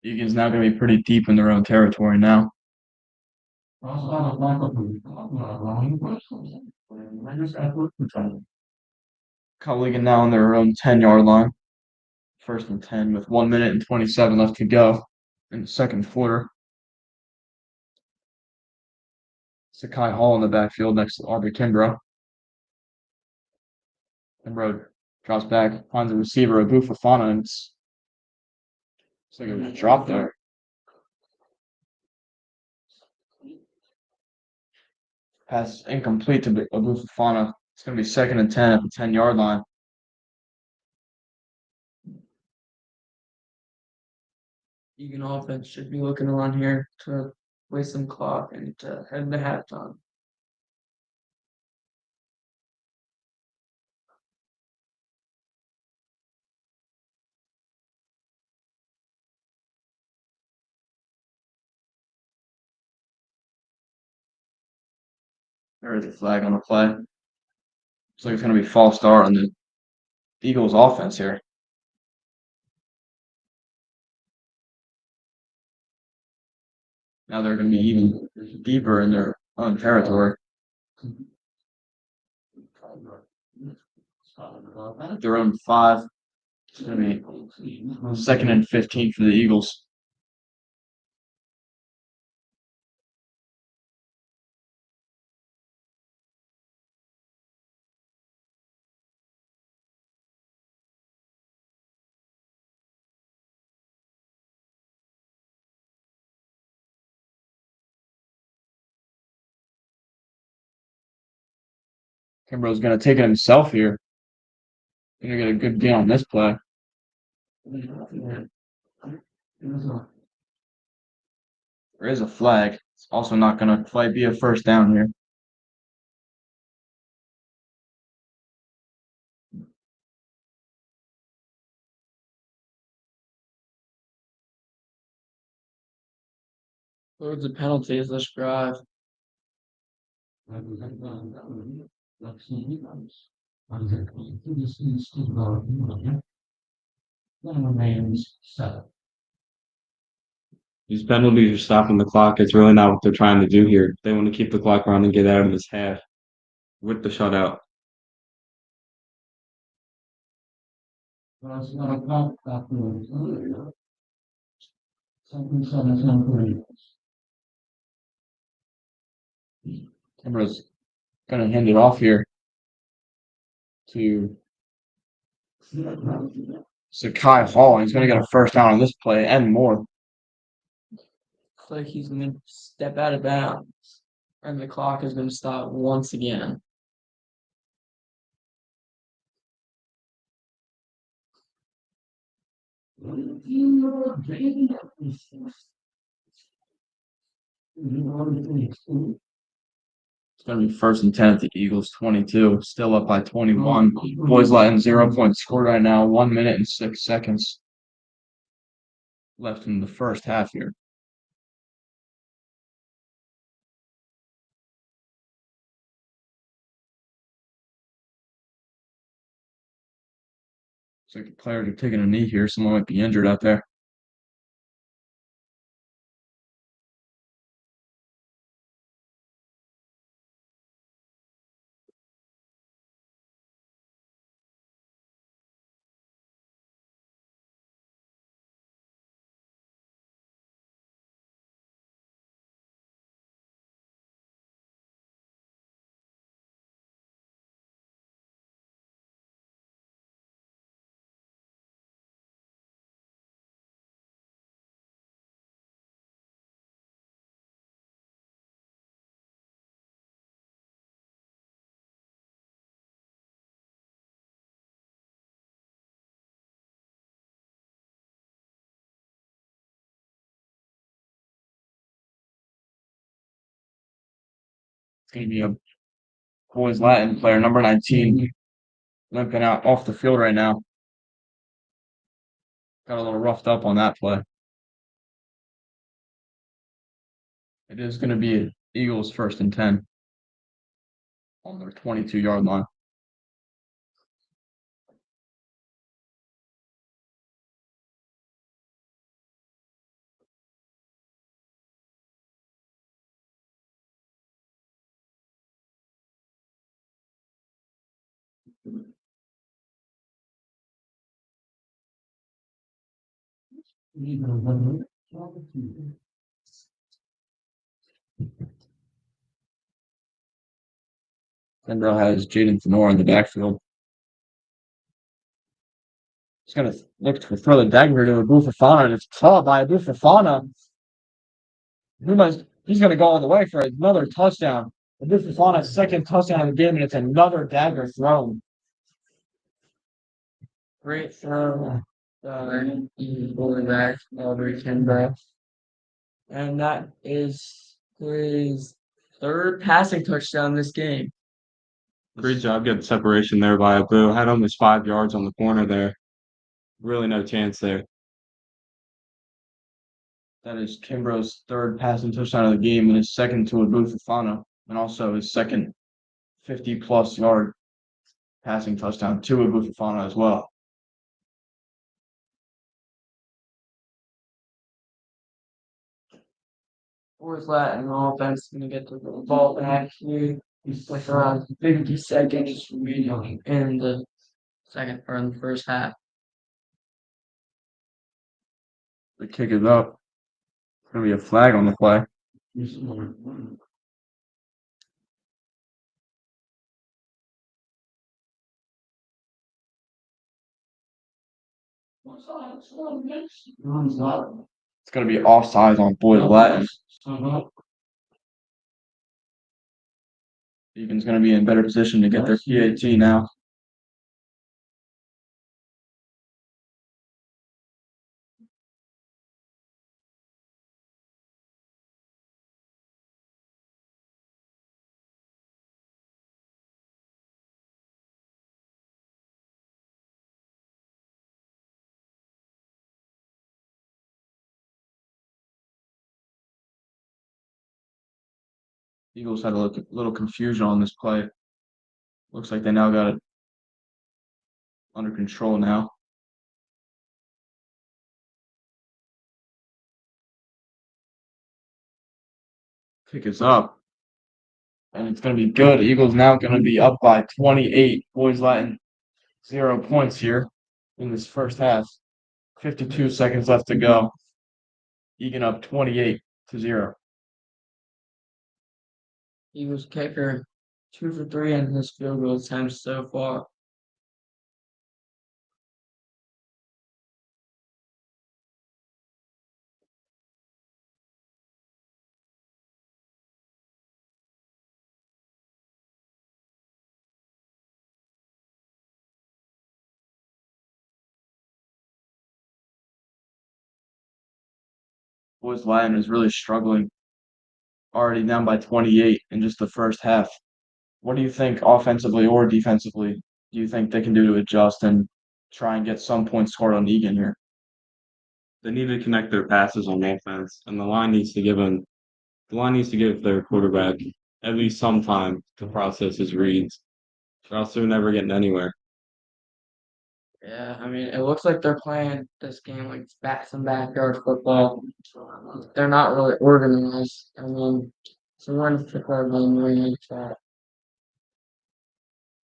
Egan's now going to be pretty deep in their own territory now. Conwell-Egan now on their own 10-yard line. First and 10 with 1 minute and 27 left to go in the second quarter. Sakai Hall in the backfield next to Aubrey Kimbrough. Kimbrough drops back, finds a receiver, Abu Fafana, and it's like it was dropped there. Pass incomplete to Abu Fafana. It's going to be second and 10 at the 10-yard line. Egan offense should be looking around here to waste some clock and to head into halftime. There is a flag on the play. Looks like it's going to be false start on the Eagles offense here. Now they're going to be even deeper in their own territory. Their own 5. It's going to be second and 15 for the Eagles. Kimbrough's going to take it himself here. Going to get a good gain on this play. There is a flag. It's also not going to quite be a first down here. Loads of penalties this drive. Remains 7. These penalties are stopping the clock. It's really not what they're trying to do here. They want to keep the clock running and get out of this half with the shutout. That's not a clock earlier. Something 7 Kimbrough's going to hand it off here to Sakai Hall. He's going to get a first down on this play and more. Looks like he's going to step out of bounds. And the clock is going to stop once again. It's going to be first and 10 at the Eagles 22. Still up by 21. Boys Latin 0-point score right now. 1 minute and 6 seconds left in the first half here. Looks like the players are taking a knee here. Someone might be injured out there. going to be a boys Latin player, number 19, limping out off the field right now. Got a little roughed up on that play. It is going to be Eagles 1st and 10 on their 22-yard line. Denver has Jaden Thenor in the backfield. He's going to look to throw the dagger to Abufafana, and it's caught by Abufafana. He's going to go all the way for another touchdown. Abufafana's second touchdown of the game, and it's another dagger thrown. Great throw. Quarterback, Aubrey Kendall. And that is his third passing touchdown this game. Great job getting separation there by Abu. Had almost 5 yards on the corner there. Really no chance there. That is Kimbrough's third passing touchdown of the game and his second to Abufafana, and also his second 50-plus yard passing touchdown to Abufafana as well. Boys Latin offense going to get the ball back here with around 50 seconds remaining in the second or in the first half. The kick is up. It's going to be a flag on the play. It's going to be offsides on Boys Latin. Egan's going to be in better position to get their PAT now. Eagles had a little confusion on this play. Looks like they now got it under control now. Kick is up. And it's going to be good. Eagles now going to be up by 28. Boys Latin 0 points here in this first half. 52 seconds left to go. Egan up 28-0. Eagles kicker 2 for 3 in his field goal attempts so far. Boys Latin is really struggling. Already down by 28 in just the first half. What do you think offensively or defensively do you think they can do to adjust and try and get some points scored on Egan here? They need to connect their passes on offense, and the line needs to give their quarterback at least some time to process his reads, or else they're never getting anywhere. Yeah, I mean, it looks like they're playing this game like some backyard football. They're not really organized. I mean, it's a one football game where you that.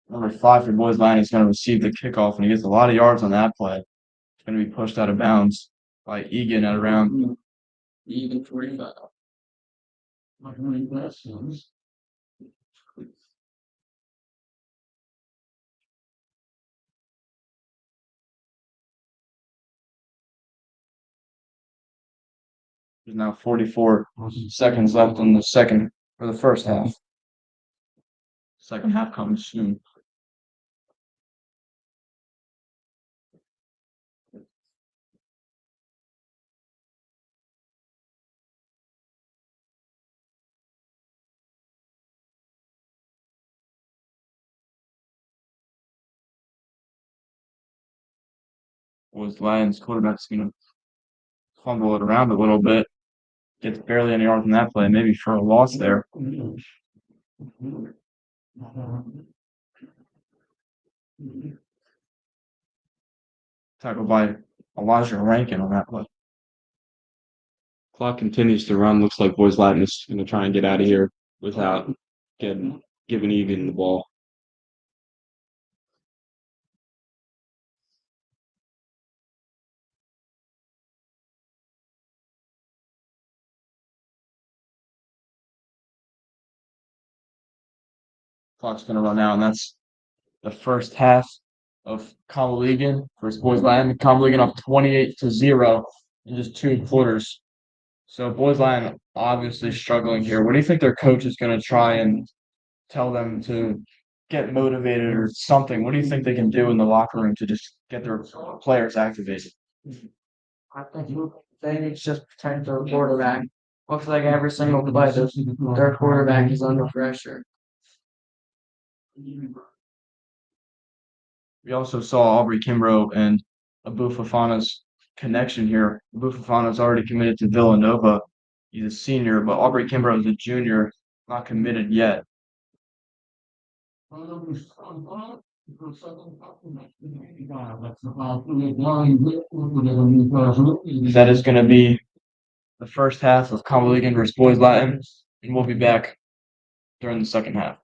Number 5 for Boys Latin is going to receive the kickoff, and he gets a lot of yards on that play. It's going to be pushed out of bounds by Egan at around Even 45. There's now 44 seconds left in the first half. Second half comes soon. Boys Lions quarterback's gonna fumble it around a little bit. Gets barely any yards in that play, maybe for a loss there. Tackled by Elijah Rankin on that play. Clock continues to run. Looks like Boys Latin is going to try and get out of here without giving Egan the ball. Clock's gonna run out, and that's the first half of Conwell-Egan versus Boys Lion. Conwell-Egan up 28-0 in just 2 quarters. So Boys Lion obviously struggling here. What do you think their coach is going to try and tell them to get motivated or something? What do you think they can do in the locker room to just get their players activated? I think they need to just protect their quarterback. Looks like every single play, their quarterback is under pressure. We also saw Aubrey Kimbrough and Abu Fafana's connection here. Abu Fafana's already committed to Villanova. He's a senior, but Aubrey Kimbrough is a junior, not committed yet. That is going to be the first half of Conwell-Egan versus Boys Latin, and we'll be back during the second half.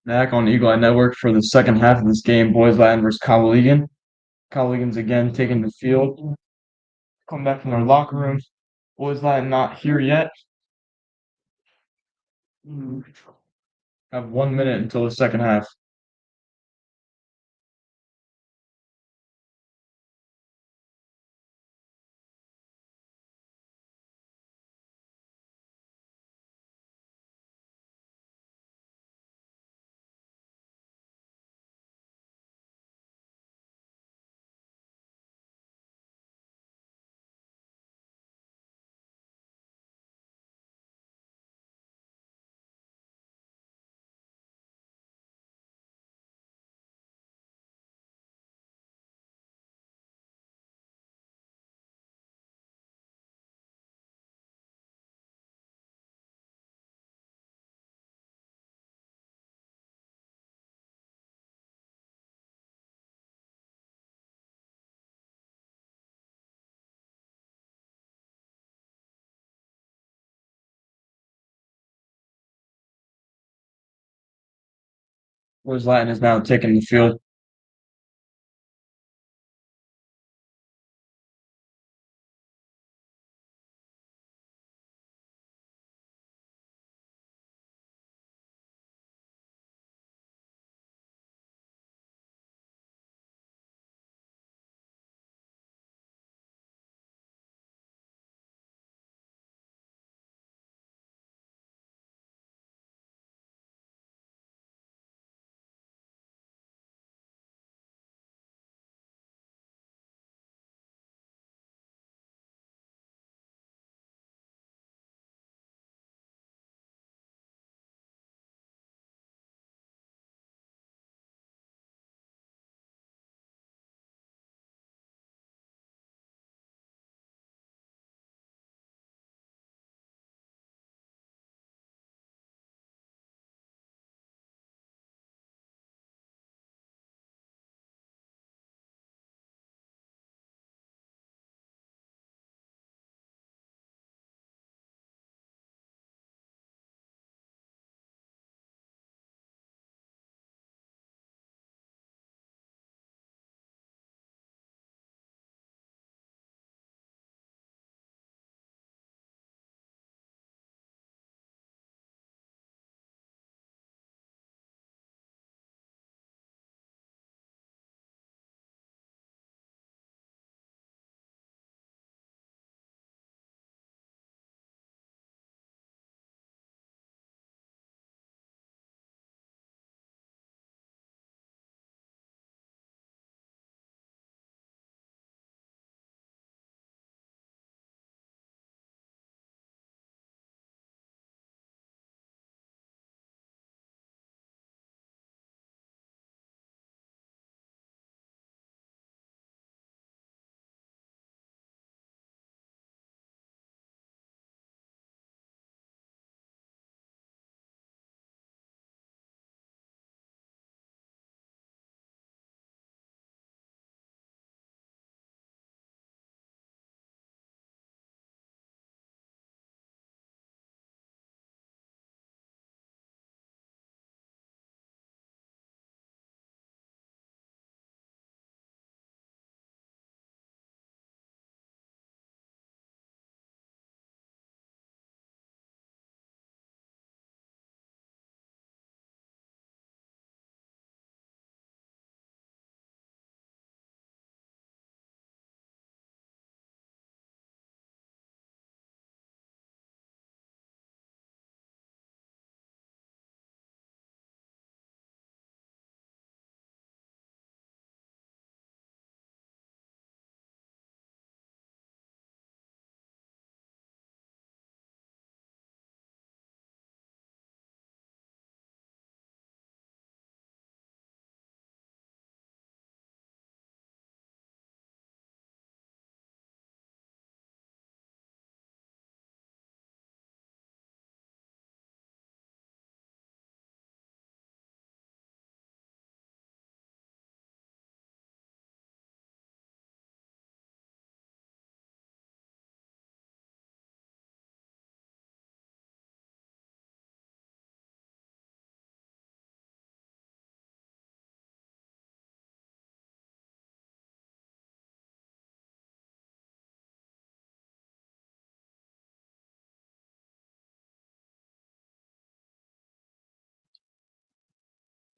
Back on Eagle Eye Network for the second half of this game, Boys Latin versus Conwell-Egan. Conwell-Egan's again taking the field. Come back from their locker room. Boys Latin not here yet. Have 1 minute until the second half. Boys Latin is now taking the field.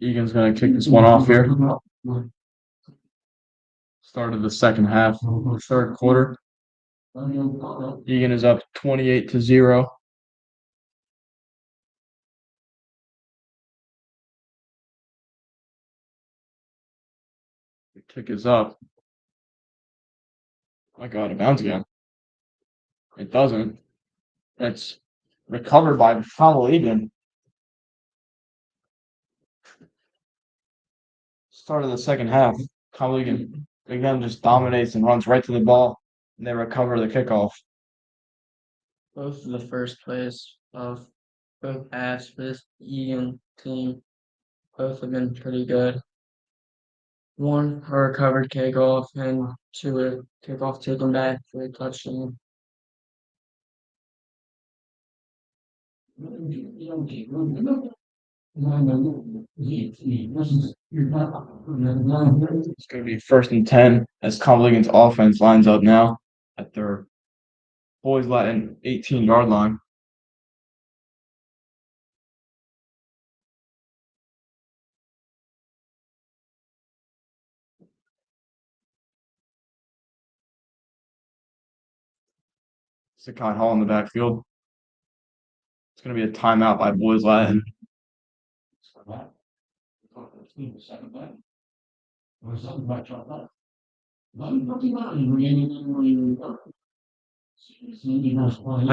Egan's gonna kick this one off here. Start of the second half, the third quarter. Egan is up 28-0. The kick is up. My God, it bounds again. It doesn't. It's recovered by Conwell-Egan. Start of the second half. Conwell-Egan again just dominates and runs right to the ball, and they recover the kickoff. Both of the first plays of both halves for this Egan team, both have been pretty good. One, a recovered kickoff, and two, a kickoff taken back for a touchdown. It's going to be 1st and 10 as Conwell-Egan's offense lines up now at their boys Latin 18-yard line. Sakai Hall in the backfield. It's going to be a timeout by boys Latin. How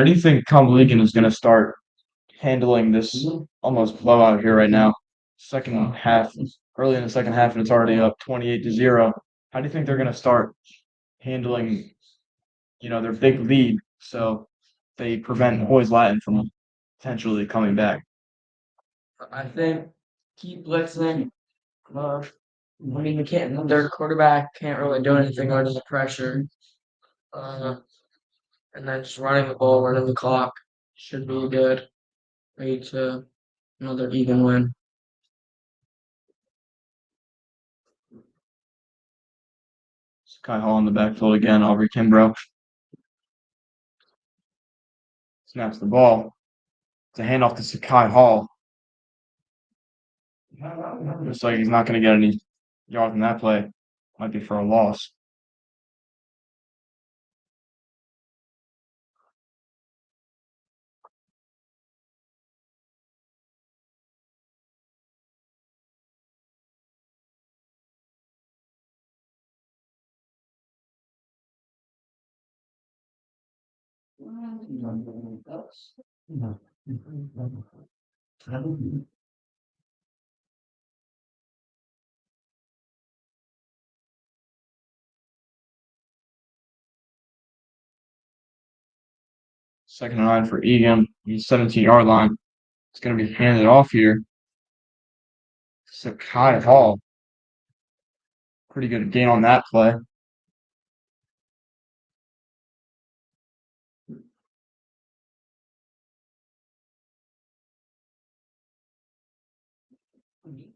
do you think Conwell-Egan is going to start handling this almost blowout here right now? Second half, early in the second half, and it's already up 28-0. How do you think they're going to start handling, their big lead so they prevent boys Latin from potentially coming back? I think keep blitzing. You can't. Their quarterback can't really do anything under the pressure. And then just running the ball, running the clock should be a good way to another even win. Sakai Hall in the backfield again. Aubrey Kimbrough snaps the ball. It's a handoff to Sakai Hall. Looks like he's not going to get any yards in that play. Might be for a loss. Second and 9 for Egan. He's 17-yard line. It's going to be handed off here. Sakai Hall. Pretty good gain on that play.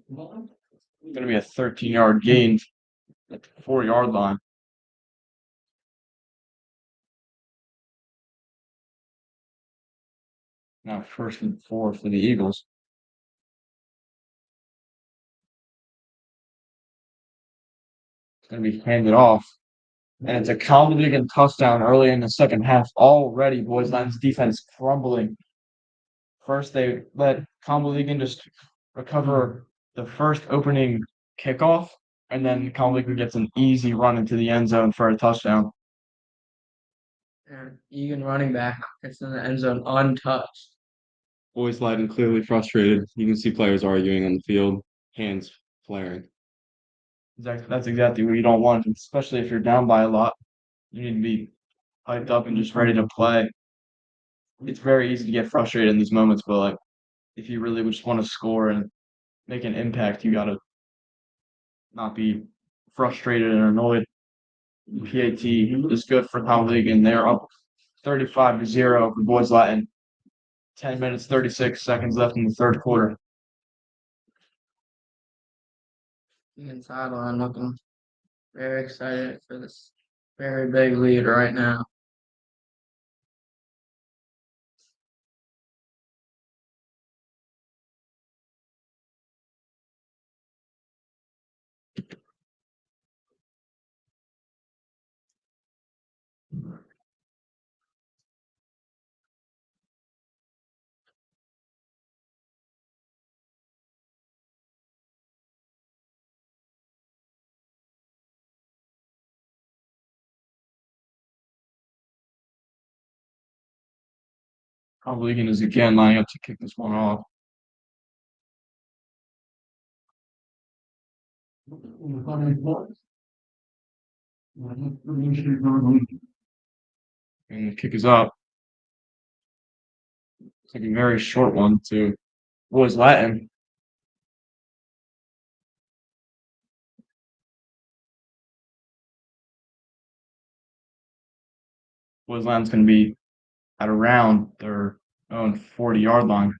Going to be a 13-yard gain at the 4-yard line. Now 1st and 4 for the Eagles. It's going to be handed off. And it's a Conwell-Egan touchdown early in the second half. Already, boys Latin's defense crumbling. First, they let Conwell-Egan just recover the first opening kickoff, and then Conwell-Egan gets an easy run into the end zone for a touchdown. And Egan running back gets in the end zone untouched. Boys Latin clearly frustrated. You can see players arguing on the field, hands flaring. That's exactly what you don't want, especially if you're down by a lot. You need to be hyped up and just ready to play. It's very easy to get frustrated in these moments, but if you really just want to score and make an impact, you gotta not be frustrated and annoyed. PAT is good for Conwell-Egan. They're up 35-0 for boys Latin. 10 minutes, 36 seconds left in the third quarter. Egan sideline looking very excited for this very big lead right now. Conwell-Egan is again lining up to kick this one off. And the kick is up. It's like a very short one to Boys Latin. Boys Latin's going to be at around their own 40-yard line.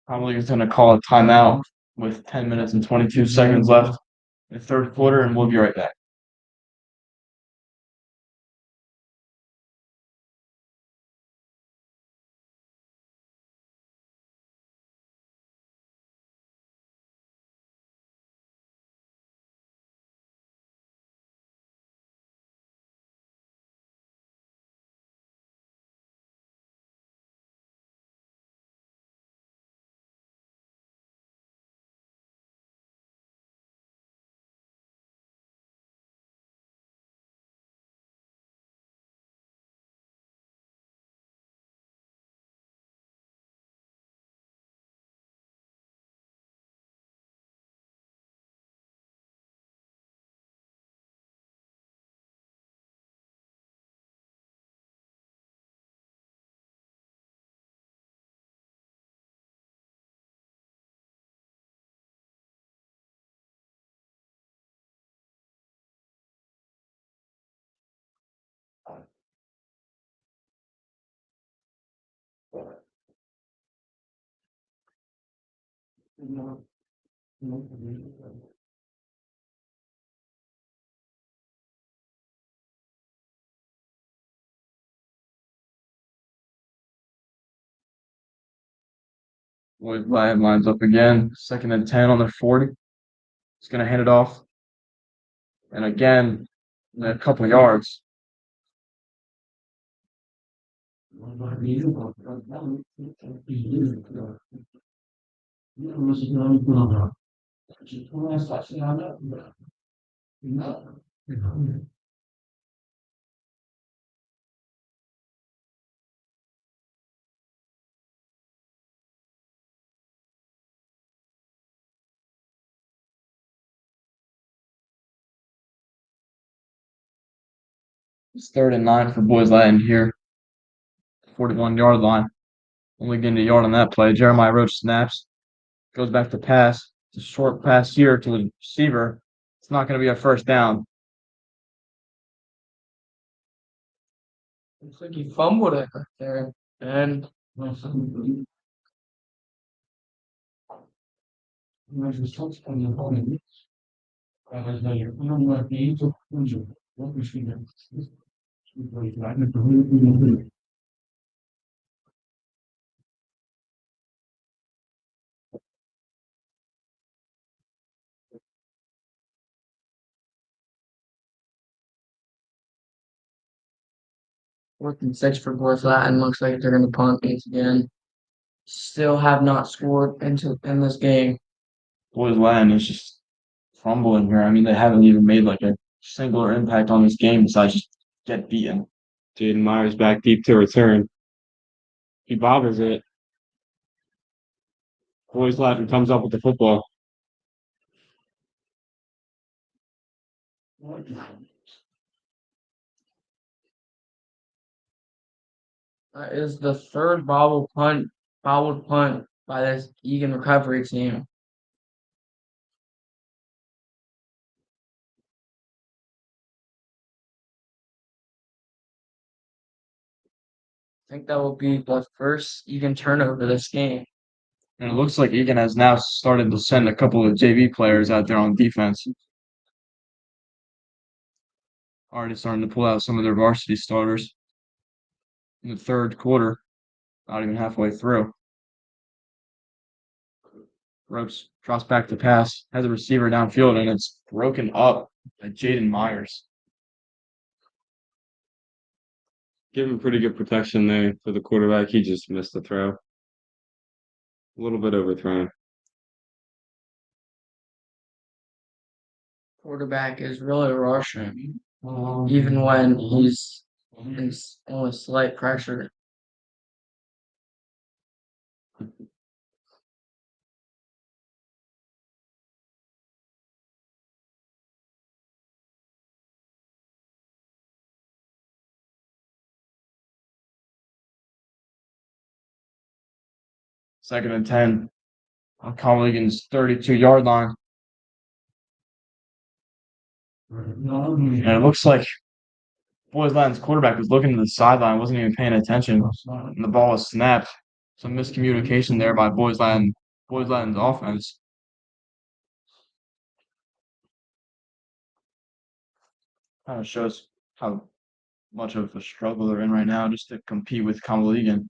Conwell-Egan's going to call a timeout with 10 minutes and 22 seconds left in the third quarter, and we'll be right back. Boys Latin lines up again. 2nd and 10 on their 40. He's going to hand it off. And again, a couple of yards. It's 3rd and 9 for Boys Latin here. 41-yard line. Only getting a yard on that play. Jeremiah Roach snaps. Goes back to pass. It's a short pass here to the receiver. It's not going to be a first down. Looks like he fumbled it right there. And fourth and 6 for Boys Latin. Looks like they're going to punt once again. Still have not scored in this game. Boys Latin is just fumbling here. I mean, they haven't even made like a singular impact on this game besides just get beaten. Jaden Myers back deep to return. He bobbers it. Boys Latin comes up with the football. That is the third bobbled punt by this Egan recovery team. I think that will be the first Egan turnover this game. And it looks like Egan has now started to send a couple of JV players out there on defense. already starting to pull out some of their varsity starters in the third quarter, not even halfway through. Ropes drops back to pass, has a receiver downfield, and it's broken up by Jaden Myers. Given pretty good protection there for the quarterback. He just missed the throw. A little bit overthrown. Quarterback is really rushing, even when he's in only slight pressure. Second and 10 on Conwell-Egan's 32-yard line. And it looks like Boys Latin's quarterback was looking to the sideline, wasn't even paying attention, and the ball was snapped. Some miscommunication there by Boys Latin's offense. Kind of shows how much of a struggle they're in right now just to compete with Conwell-Egan.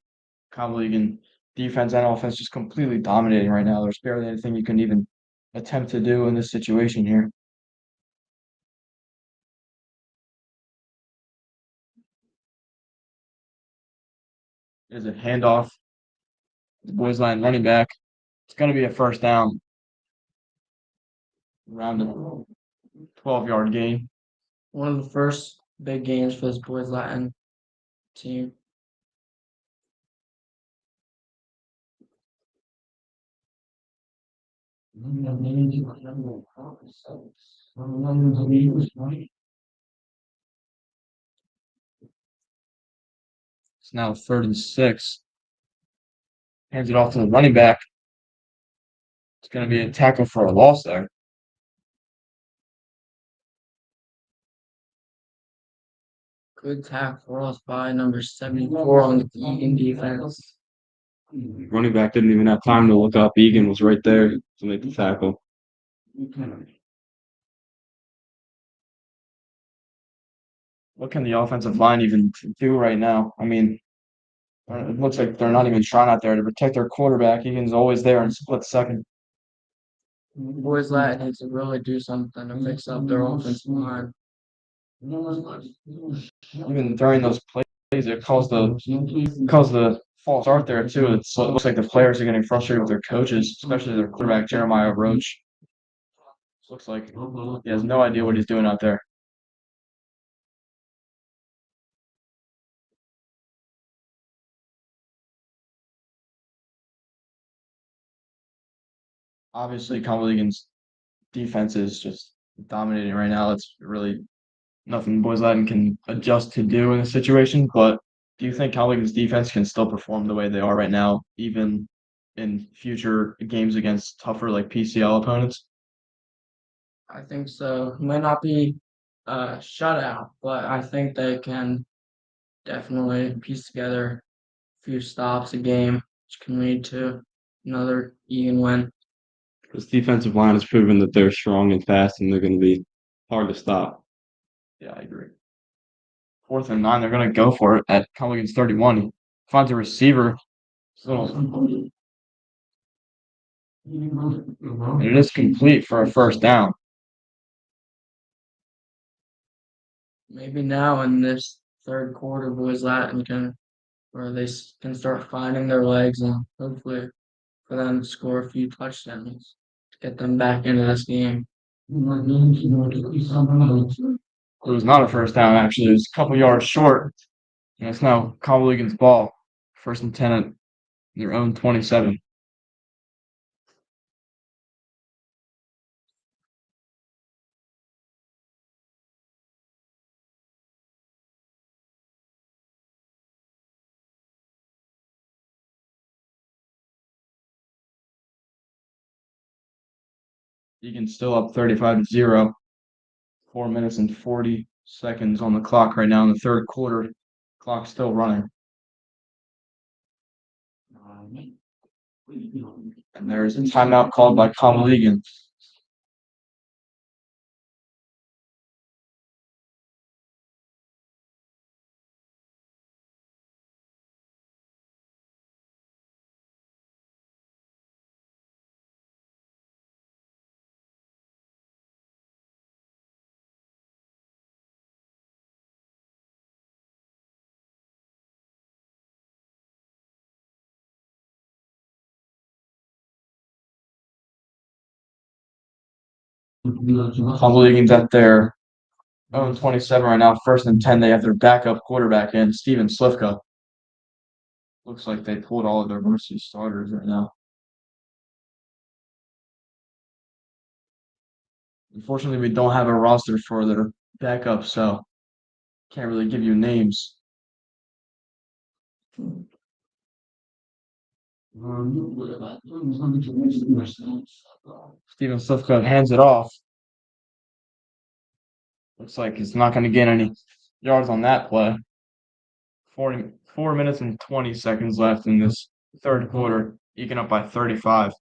Conwell-Egan defense and offense just completely dominating right now. There's barely anything you can even attempt to do in this situation here. There's a handoff. The Boys Latin running back. It's going to be a first down. Around a 12-yard gain. One of the first big games for this Boys Latin team. It's now 3rd and 6. Hands it off to the running back. It's going to be a tackle for a loss there. Good tackle for us by number 74 on the Egan defense. Running back didn't even have time to look up. Egan was right there to make the tackle. What can the offensive line even do right now? I mean, it looks like they're not even trying out there to protect their quarterback. Egan's always there in split second. Boys Latin needs to really do something to fix up their offensive line. Even during those plays, it caused the false start there too. It looks like the players are getting frustrated with their coaches, especially their quarterback Jeremiah Roach. Looks like he has no idea what he's doing out there. Obviously, Conwell-Egan's defense is just dominating right now. It's really nothing Boys Latin can adjust to do in this situation. But do you think Conwell-Egan's defense can still perform the way they are right now, even in future games against tougher like PCL opponents? I think so. It might not be a shutout, but I think they can definitely piece together a few stops a game, which can lead to another Egan win. This defensive line has proven that they're strong and fast, and they're going to be hard to stop. Yeah, I agree. 4th and 9, they're going to go for it at Conwell-Egan's 31. He finds a receiver. And it is complete for a first down. Maybe now in this third quarter, Boys Latin can start finding their legs and hopefully for them to score a few touchdowns to get them back into this game. It was not a first down, actually. It was a couple yards short. And it's now Conwell-Egan's ball. 1st and 10 at their own 27. Egan's still up 35-0. 4 minutes and 40 seconds on the clock right now in the third quarter. Clock still running. And there's a timeout called by Conwell-Egan. Conwell-Egan's at their own 27 right now, 1st and 10. They have their backup quarterback in, Steven Slivka. Looks like they pulled all of their varsity starters right now. Unfortunately, we don't have a roster for their backup, so can't really give you names. Steven Slivka hands it off. Looks like he's not going to get any yards on that play. 4 minutes and 20 seconds left in this third quarter, eking up by 35.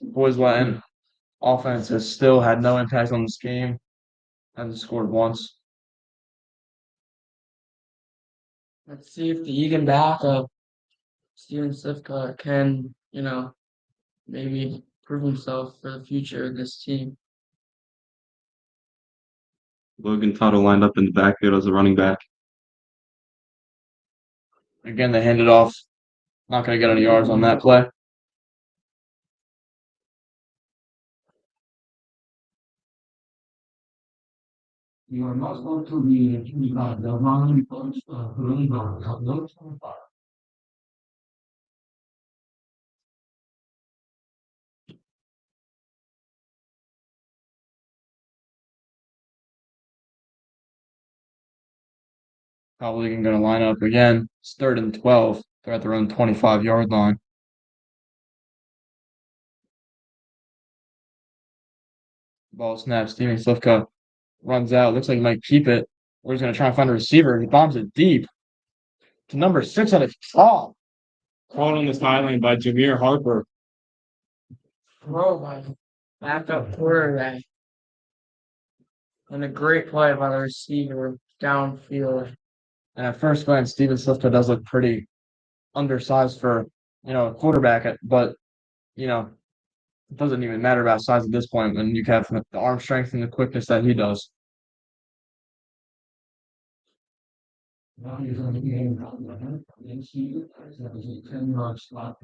Boys Latin offense has still had no impact on this game. Hasn't scored once. Let's see if the Egan backup, Steven Slivka, can, maybe prove himself for the future of this team. Logan Tuttle lined up in the backfield as a running back. Again, they hand it off. Not going to get any yards on that play. You are not going to be the running punch really good. Probably going to line up again. It's 3rd and 12. They're at their own 25-yard line. Ball snaps. Steven Slivka runs out. Looks like he might keep it. Or he's going to try and find a receiver. He bombs it deep to number 6 on his top. Caught on the sideline by Jameer Harper. Throw by backup quarterback. And a great play by the receiver downfield. And at first glance, Steven Slivka does look pretty undersized for, a quarterback, but, it doesn't even matter about size at this point when you have the arm strength and the quickness that he does. Now he's on the game. And see it. That was a 10-yard slot.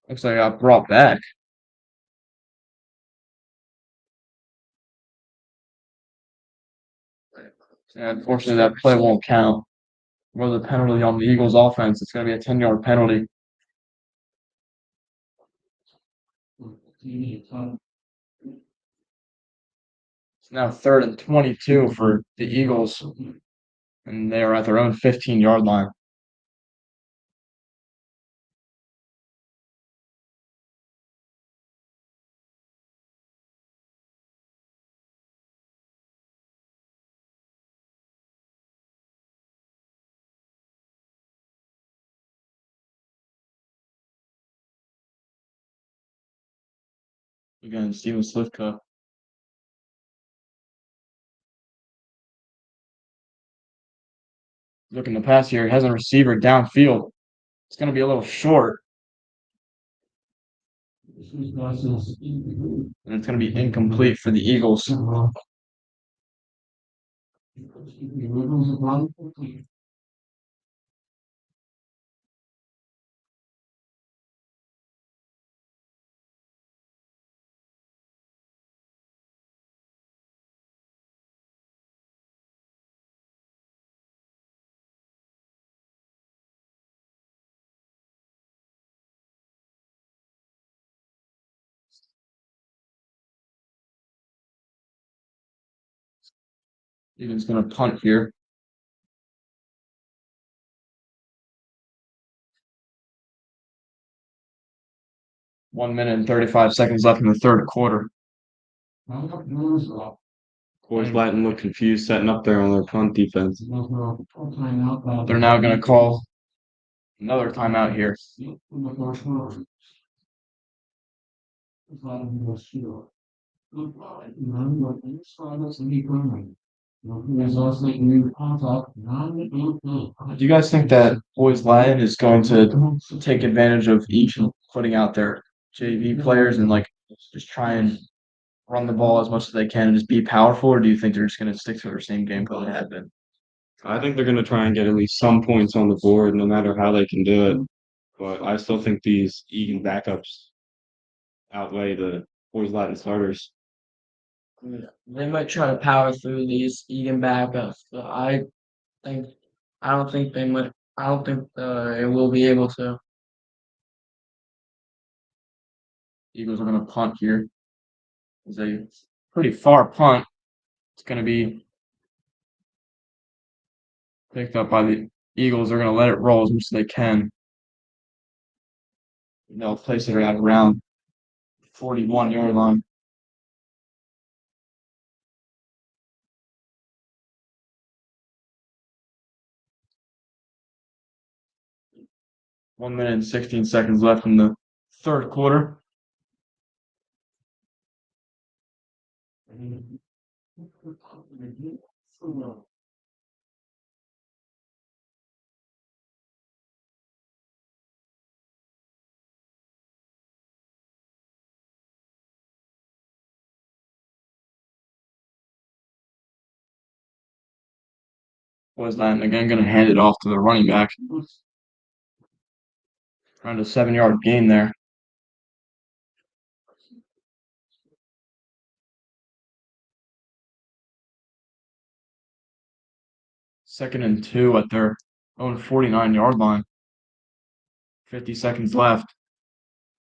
Looks like I got brought back. And unfortunately, that play won't count. Was a penalty on the Eagles offense. It's going to be a 10-yard penalty. It's now 3rd and 22 for the Eagles, and they are at their own 15-yard line. Again, Steven Slivka. Looking to pass here. He has a receiver downfield. It's going to be a little short, and it's going to be incomplete for the Eagles. Egan's going to punt here. 1 minute and 35 seconds left in the third quarter. Boys Latin look confused setting up there on their punt defense. They're now going to call another timeout here. Do you guys think that Boys Latin is going to take advantage of each putting out their JV players and just try and run the ball as much as they can and just be powerful, or do you think they're just going to stick to their same game plan they have been? I think they're going to try and get at least some points on the board, no matter how they can do it. but I still think these Egan backups outweigh the boys Latin starters. They might try to power through these Egan backups, but think I don't think they might. I don't think they will be able to. Eagles are going to punt here. It's a pretty far punt. It's going to be picked up by the Eagles. They're going to let it roll as much as they can. They'll place it at around 41-yard line. One minute and 16 seconds left in the third quarter. Boys Latin again going to hand it off to the running back. Around a 7-yard gain there. Second and 2 at their own 49-yard line. 50 seconds left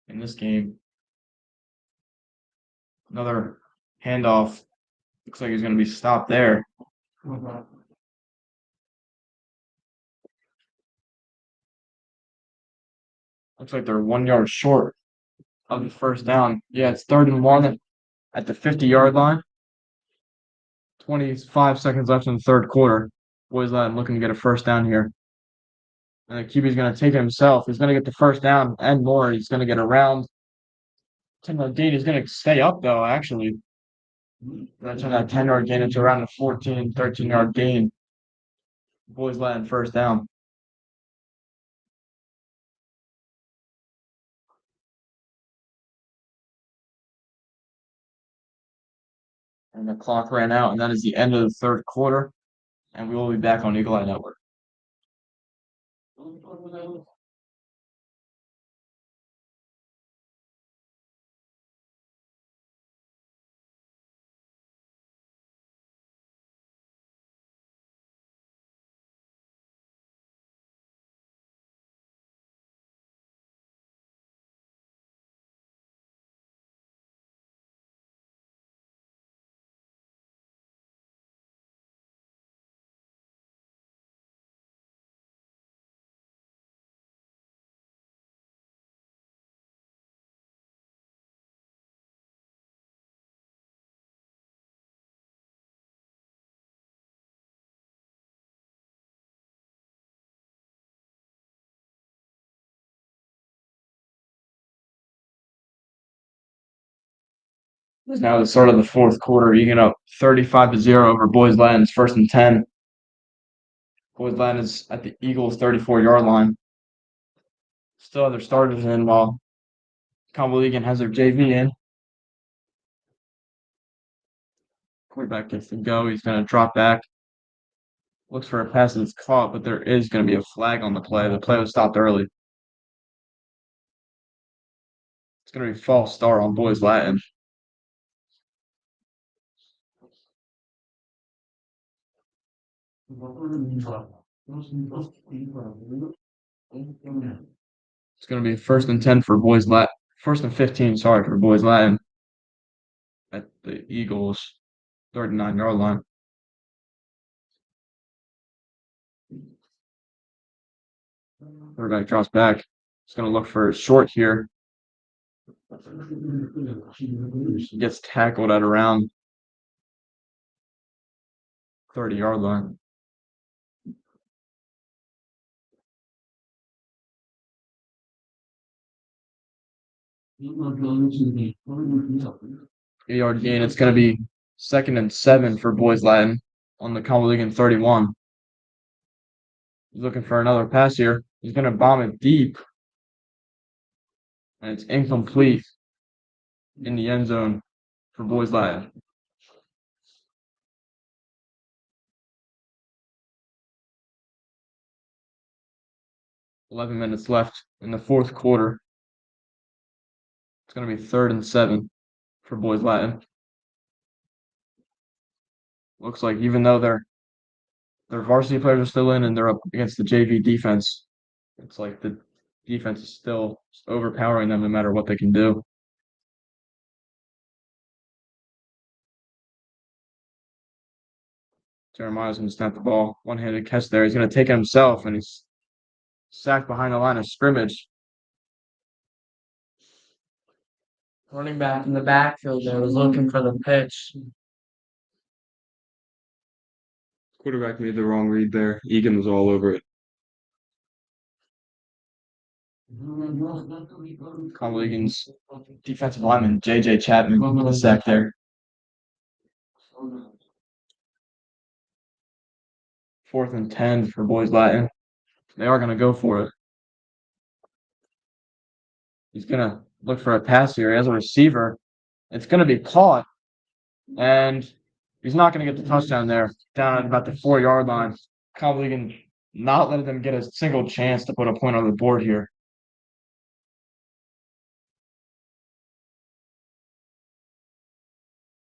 in this game. Another handoff. Looks like he's going to be stopped there. Looks like they're 1 yard short of the first down. Yeah, it's 3rd and 1 at the 50-yard line. 25 seconds left in the third quarter. Boys Latin looking to get a first down here. And the QB is going to take it himself. He's going to get the first down and more. He's going to get around 10-yard gain. He's going to stay up, though, actually. That's on that 10-yard gain. It's around a 14, 13-yard gain. Boys Latin first down. And the clock ran out, and that is the end of the third quarter. And we will be back on Eagle Eye Network. Now the start of the fourth quarter, Egan up 35-0 over Boys Latin's 1st and 10. Boys Latin is at the Eagles' 34-yard line. Still have their starters in while Conwell-Egan has their JV in. Quarterback gets to go. He's going to drop back. Looks for a pass that's caught, but there is going to be a flag on the play. The play was stopped early. It's going to be false start on Boys Latin. It's going to be 1st and 10 for Boys Latin. 1st and 15, sorry, for Boys Latin at the Eagles' 39-yard line. Quarterback drops back. He's going to look for a short here. Gets tackled at around 30-yard line. Yard gain. It's going to be 2nd and 7 for Boys Latin on the Conwell-Egan 31. He's looking for another pass here. He's going to bomb it deep. And it's incomplete in the end zone for Boys Latin. 11 minutes left in the fourth quarter. It's going to be 3rd and 7 for Boys Latin. Looks like even though their varsity players are still in and they're up against the JV defense, it's like the defense is still overpowering them no matter what they can do. Jeremiah's going to snap the ball. One-handed catch there. He's going to take it himself, and he's sacked behind the line of scrimmage. Running back in the backfield there was looking for the pitch. Quarterback made the wrong read there. Egan was all over it. Conwell-Egan's defensive lineman, J.J. Chapman, with a sack there. 4th and 10 for Boys Latin. They are going to go for it. He's going to look for a pass here. He has a receiver. It's going to be caught, and he's not going to get the touchdown there, down at about the 4-yard line. Conwell-Egan not letting them get a single chance to put a point on the board here.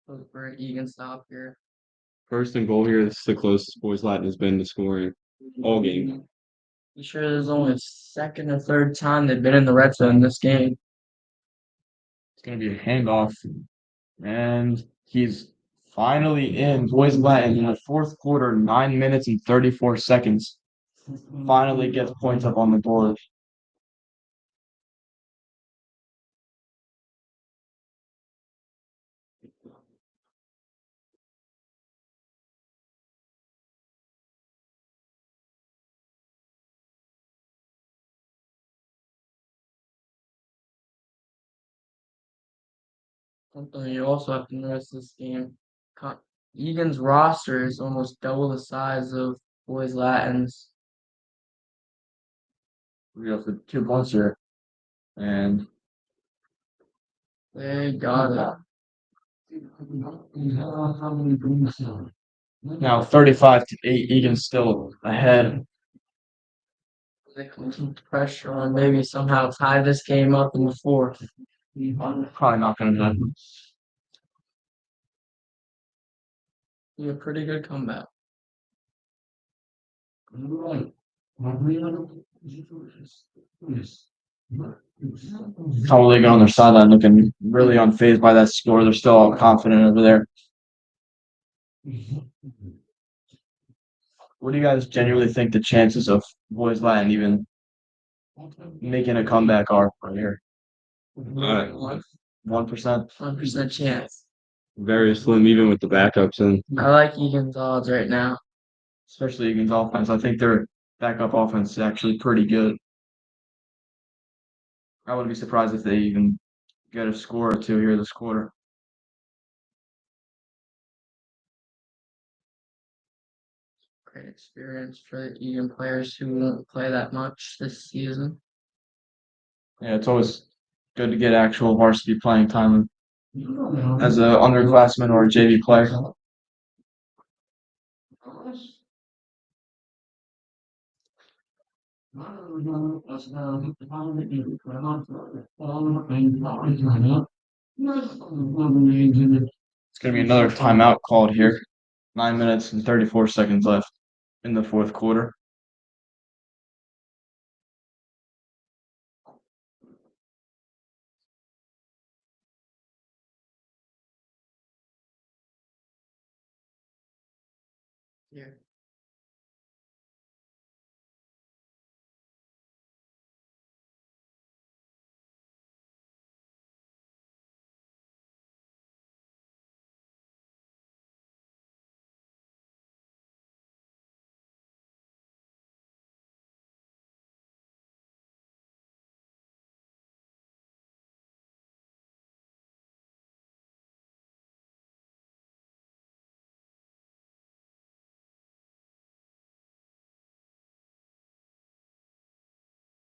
Look for an Egan stop here. 1st and goal here. This is the closest Boys Latin has been to scoring all game. You sure there's only a second or third time they've been in the red zone this game. It's going to be a handoff, and he's finally in. Boys Latin in the fourth quarter, 9 minutes and 34 seconds. Finally gets points up on the board. Something you also have to notice this game. Egan's roster is almost double the size of Boys Latin's. We have the 2 points here, and They got it. now 35-8. Egan's still ahead. They can keep pressure on, maybe somehow tie this game up in the fourth. Probably not going to happen. Be a pretty good comeback. Conwell-Egan on their sideline looking really unfazed by that score. They're still all confident over there. What do you guys genuinely think the chances of Boys Latin even making a comeback are right here? 1%. 1% chance. Very slim, even with the backups in. I like Egan's odds right now. Especially Egan's offense. I think their backup offense is actually pretty good. I wouldn't be surprised if they even get a score or two here this quarter. Great experience for the Egan players who won't play that much this season. Yeah, it's always good to get actual varsity playing time as an underclassman or a JV player. It's going to be another timeout called here. 9 minutes and 34 seconds left in the fourth quarter. Yeah.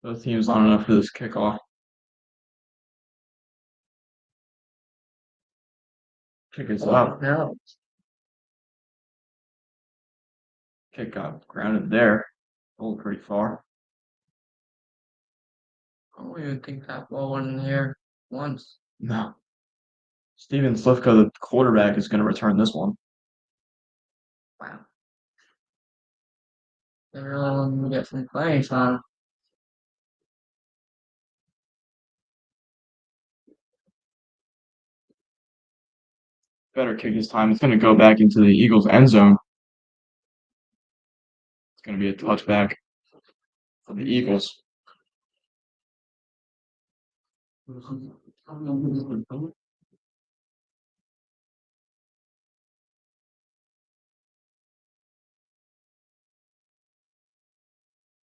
Both teams lining up for this kickoff. Kick is up. No. Kick got grounded there. Pulled pretty far. I don't even think that ball went in the air once. No. Steven Slivka, the quarterback, is going to return this one. Wow. They really want him to get some playing time. Better kick this time. It's going to go back into the Eagles' end zone. It's going to be a touchback for the Eagles.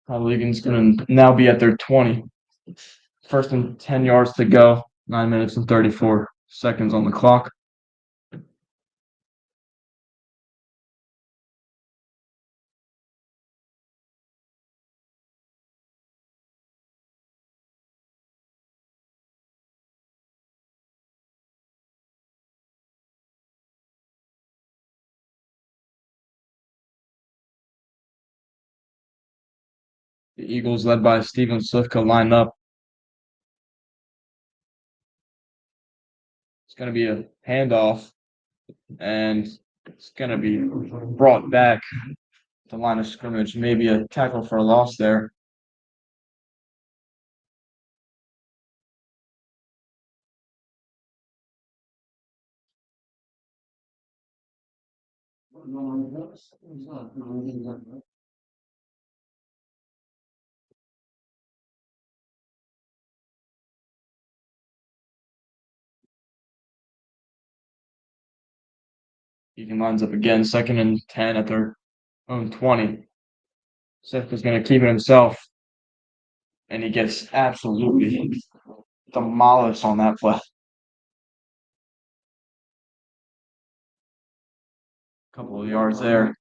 Conwell-Egan's going to now be at their 20. First and 10 yards to go. 9 minutes and 34 seconds on the clock. The Eagles, led by Steven Slivka, line up. It's going to be a handoff, and it's going to be brought back to the line of scrimmage. Maybe a tackle for a loss there. Egan lines up again, 2nd and 10 at their own 20. Slivka's going to keep it himself, and he gets absolutely demolished on that play. Couple of yards there.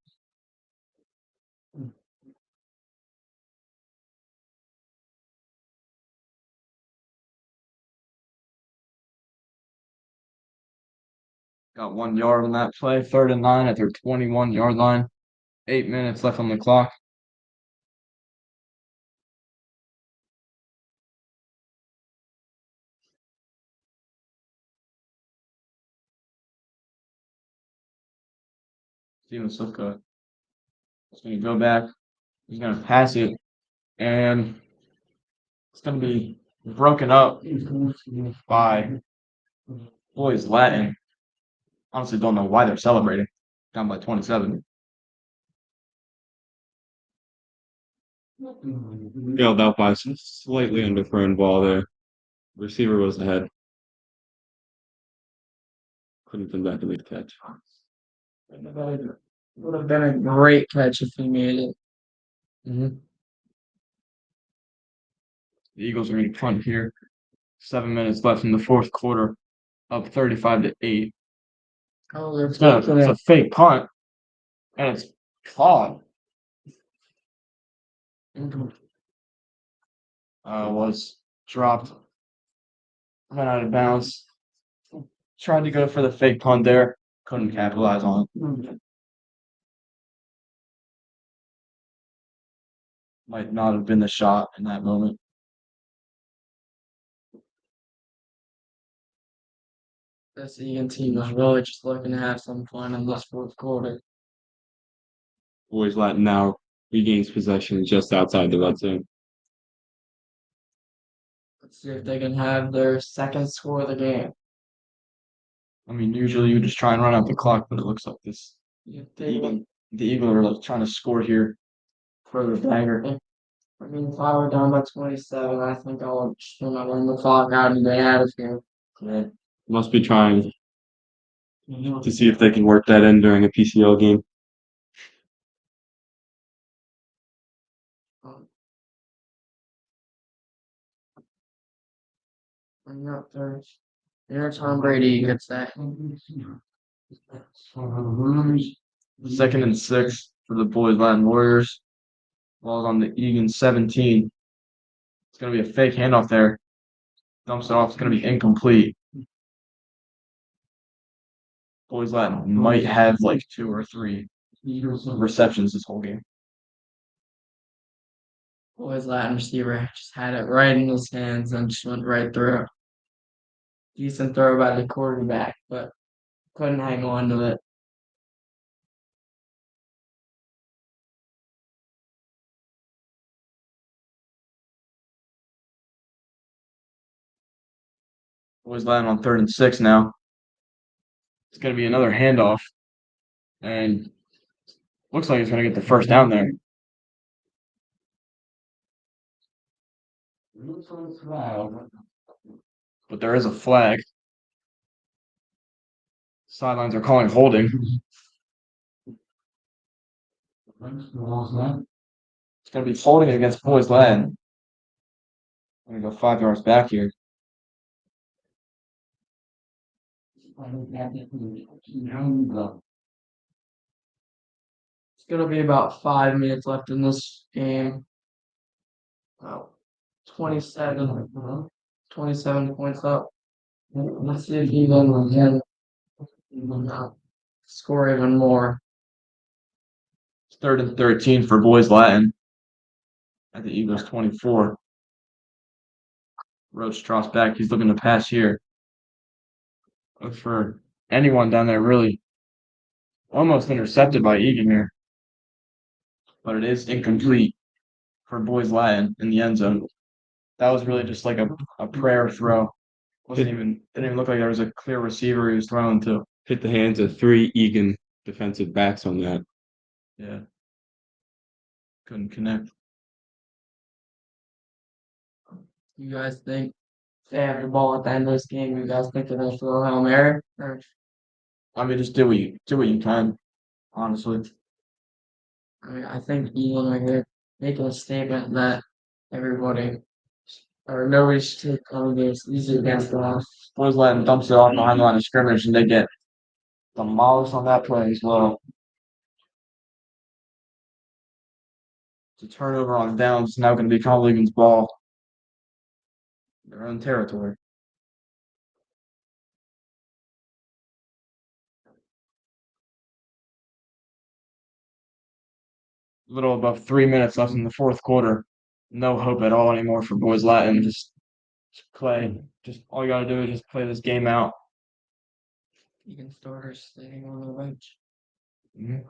Got 1 yard on that play. 3rd and 9 at their 21-yard line. 8 minutes left on the clock. Steven Slivka is going to go back. He's going to pass it, and it's going to be broken up by Boys Latin. Honestly, don't know why they're celebrating. Down by 27. Bailed out by some slightly underthrown ball there. Receiver was ahead. Couldn't come back and make the catch. Would have been a great catch if he made it. The Eagles are going to punt here. 7 minutes left in the fourth quarter. Up 35-8. Oh, they're It's taking a it. fake punt, and it's caught. Was dropped. Went out of bounds. Tried to go for the fake punt there. Couldn't capitalize on it. Might not have been the shot in that moment. This Egan team is really just looking to have some fun in this fourth quarter. Boys Latin now regains possession just outside the red zone. Let's see if they can have their second score of the game. I mean, usually you just try and run out the clock, but it looks like this. The Eagles are like trying to score here for the dagger. I mean, if I were down by 27, I think I would just want to run the clock out and get out of here. Yeah. Must be trying to see if they can work that in during a PCL game. I'm not there. Tom Brady gets that. 2nd and 6 for the Boys Latin Warriors. Ball's on the Egan 17. It's going to be a fake handoff there. Dumps it off. It's going to be incomplete. Boys Latin might have like 2 or 3 receptions this whole game. Boys Latin receiver just had it right in his hands and just went right through. Decent throw by the quarterback, but couldn't hang on to it. Boys Latin on 3rd and 6 now. It's going to be another handoff, and looks like he's going to get the first down there. But there is a flag. Sidelines are calling holding. It's going to be holding against Boys Latin. I'm going to go 5 yards back here. It's gonna be about 5 minutes left in this game. About 27 points up. Let's see if Egan can score even more. It's 3rd and 13 for Boys Latin at the Eagles 24. Roach drops back. He's looking to pass here. Look for anyone down there, really. Almost intercepted by Egan here. But it is incomplete for Boys Latin in the end zone. That was really just like a prayer throw. Didn't even look like there was a clear receiver he was throwing to. Hit the hands of 3 Egan defensive backs on that. Yeah. Couldn't connect. You guys think they have the ball at the end of this game? You guys think they're gonna throw Hail Mary? Or, I mean, just do what you can, honestly. I mean, I think Egan right here making a statement that everybody or nobody should take home games easy against us. Boys Latin dumps it off behind the line of scrimmage, and they get demolished on that play as well. It's a turnover on downs. It's now going to be Conwell-Egan's ball. Their own territory. A little above 3 minutes left in the fourth quarter. No hope at all anymore for Boys Latin. Just play. Just all you got to do is just play this game out. Egan starters staying on the bench. Mhm.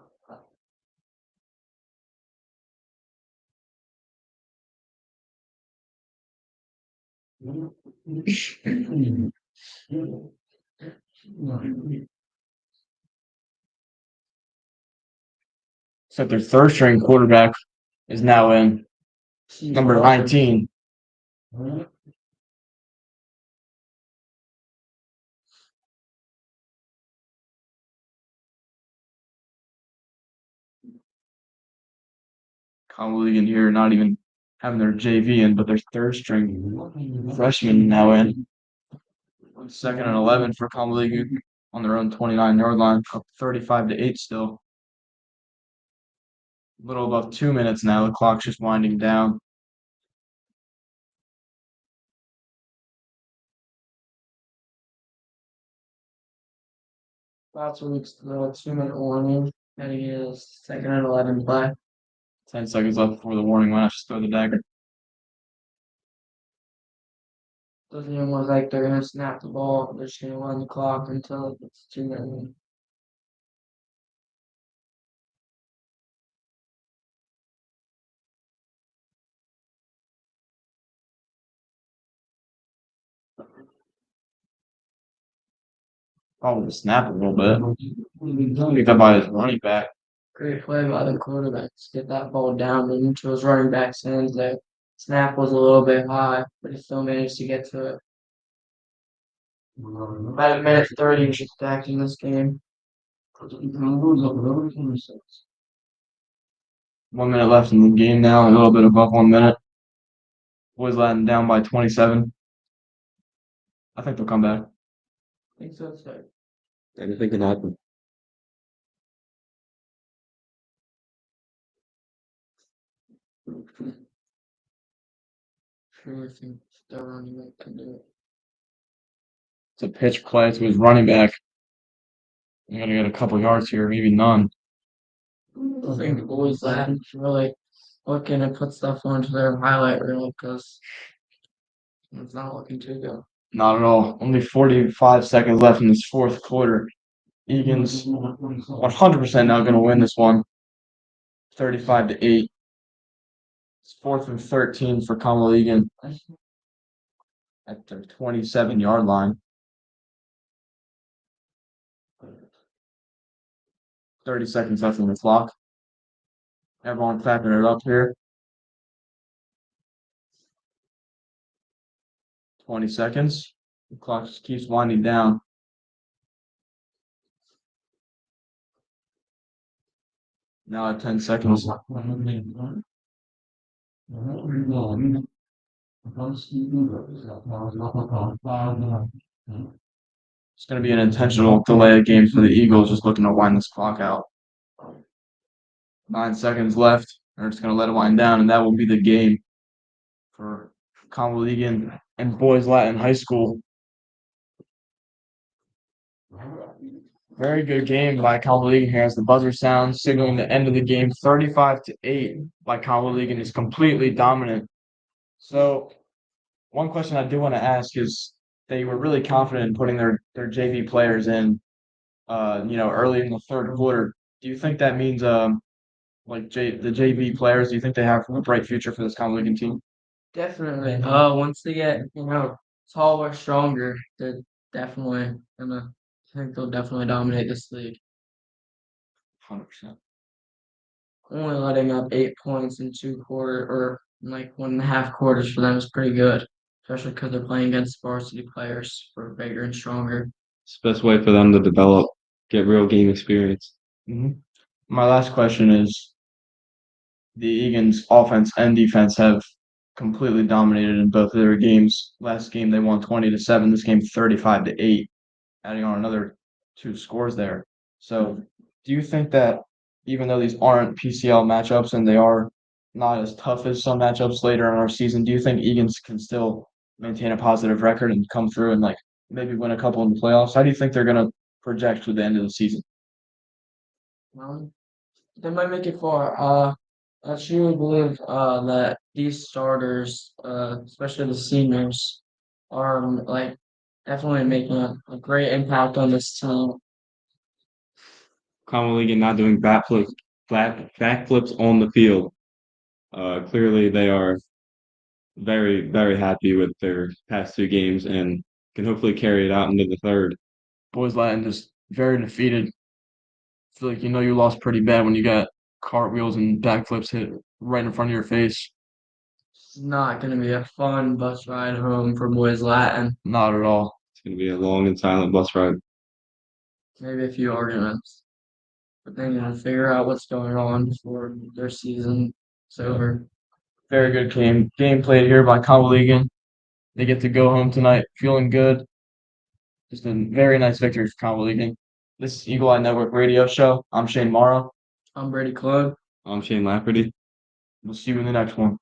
Except their third string quarterback is now in, number 19. Conwell-Egan here, not even having their JV in, but their third string freshman now in. 2nd and 11 for Conwell-Egan on their own 29-yard line, up 35-8 still. A little above 2 minutes now. The clock's just winding down. Last week's the 2-minute warning. Heading is 2nd and 11 play. 10 seconds left before the warning. Why not just throw the dagger? Doesn't even look like they're gonna snap the ball. They're just gonna run the clock until it's 2 minutes. Probably snap a little bit. Picked up by his running back. Great play by the quarterback to get that ball down into his running back's hands there. Snap was a little bit high, but he still managed to get to it. About a minute 30 is back in this game. 1 minute left in the game now, a little bit above 1 minute. Boys Latin down by 27. I think they'll come back. I think so, so. Anything can happen. Sure, I think their running back can do it. It's a pitch play to his running back. You're gonna get a couple yards here, maybe none. I think the boys Latin really looking to put stuff onto their highlight reel because it's not looking too good. Not at all. Only 45 seconds left in this fourth quarter. Egan's 100% now going to win this one, 35-8. It's 4th and 13 for Conwell-Egan at their 27-yard line. 30 seconds left on the clock. Everyone clapping it up here. 20 seconds. The clock just keeps winding down. Now at 10 seconds. It's going to be an intentional delay of game for the Eagles, just looking to wind this clock out. 9 seconds left. They're just going to let it wind down, and that will be the game for Conwell-Egan and Boys Latin High School. Very good game by Conwell-Egan here as the buzzer sounds, signaling the end of the game. 35-8 by Conwell-Egan is completely dominant. So, one question I do want to ask is they were really confident in putting their JV players in, early in the third quarter. Do you think that means, the JV players, do you think they have a bright future for this Conwell-Egan team? Definitely. Once they get taller, stronger, they're definitely gonna. I think they'll definitely dominate this league. 100%. Only letting up 8 points in 2 quarter or like 1.5 quarters for them is pretty good, especially because they're playing against varsity players who are bigger and stronger. It's the best way for them to develop, get real game experience. My last question is, the Egan's offense and defense have completely dominated in both of their games. Last game they won 20-7. This game 35-8, adding on another 2 scores there. So, do you think that even though these aren't PCL matchups and they are not as tough as some matchups later in our season, do you think Egan's can still maintain a positive record and come through and maybe win a couple in the playoffs? How do you think they're going to project to the end of the season? They might make it far. I truly believe that these starters, especially the seniors, are definitely making a great impact on this team. Conwell-Egan not doing backflips on the field. Clearly, they are very, very happy with their past 2 games and can hopefully carry it out into the third. Boys Latin just very defeated. I feel like you lost pretty bad when you got cartwheels and backflips hit right in front of your face. It's not going to be a fun bus ride home for Boys Latin. Not at all. It's going to be a long and silent bus ride. Maybe a few arguments. But they're going to figure out what's going on before their season is over. Very good game played here by Conwell-Egan. They get to go home tonight feeling good. Just a very nice victory for Conwell-Egan. This is Eagle Eye Network Radio Show. I'm Shane Morrow. I'm Brady Club. I'm Shane Lafferty. We'll see you in the next one.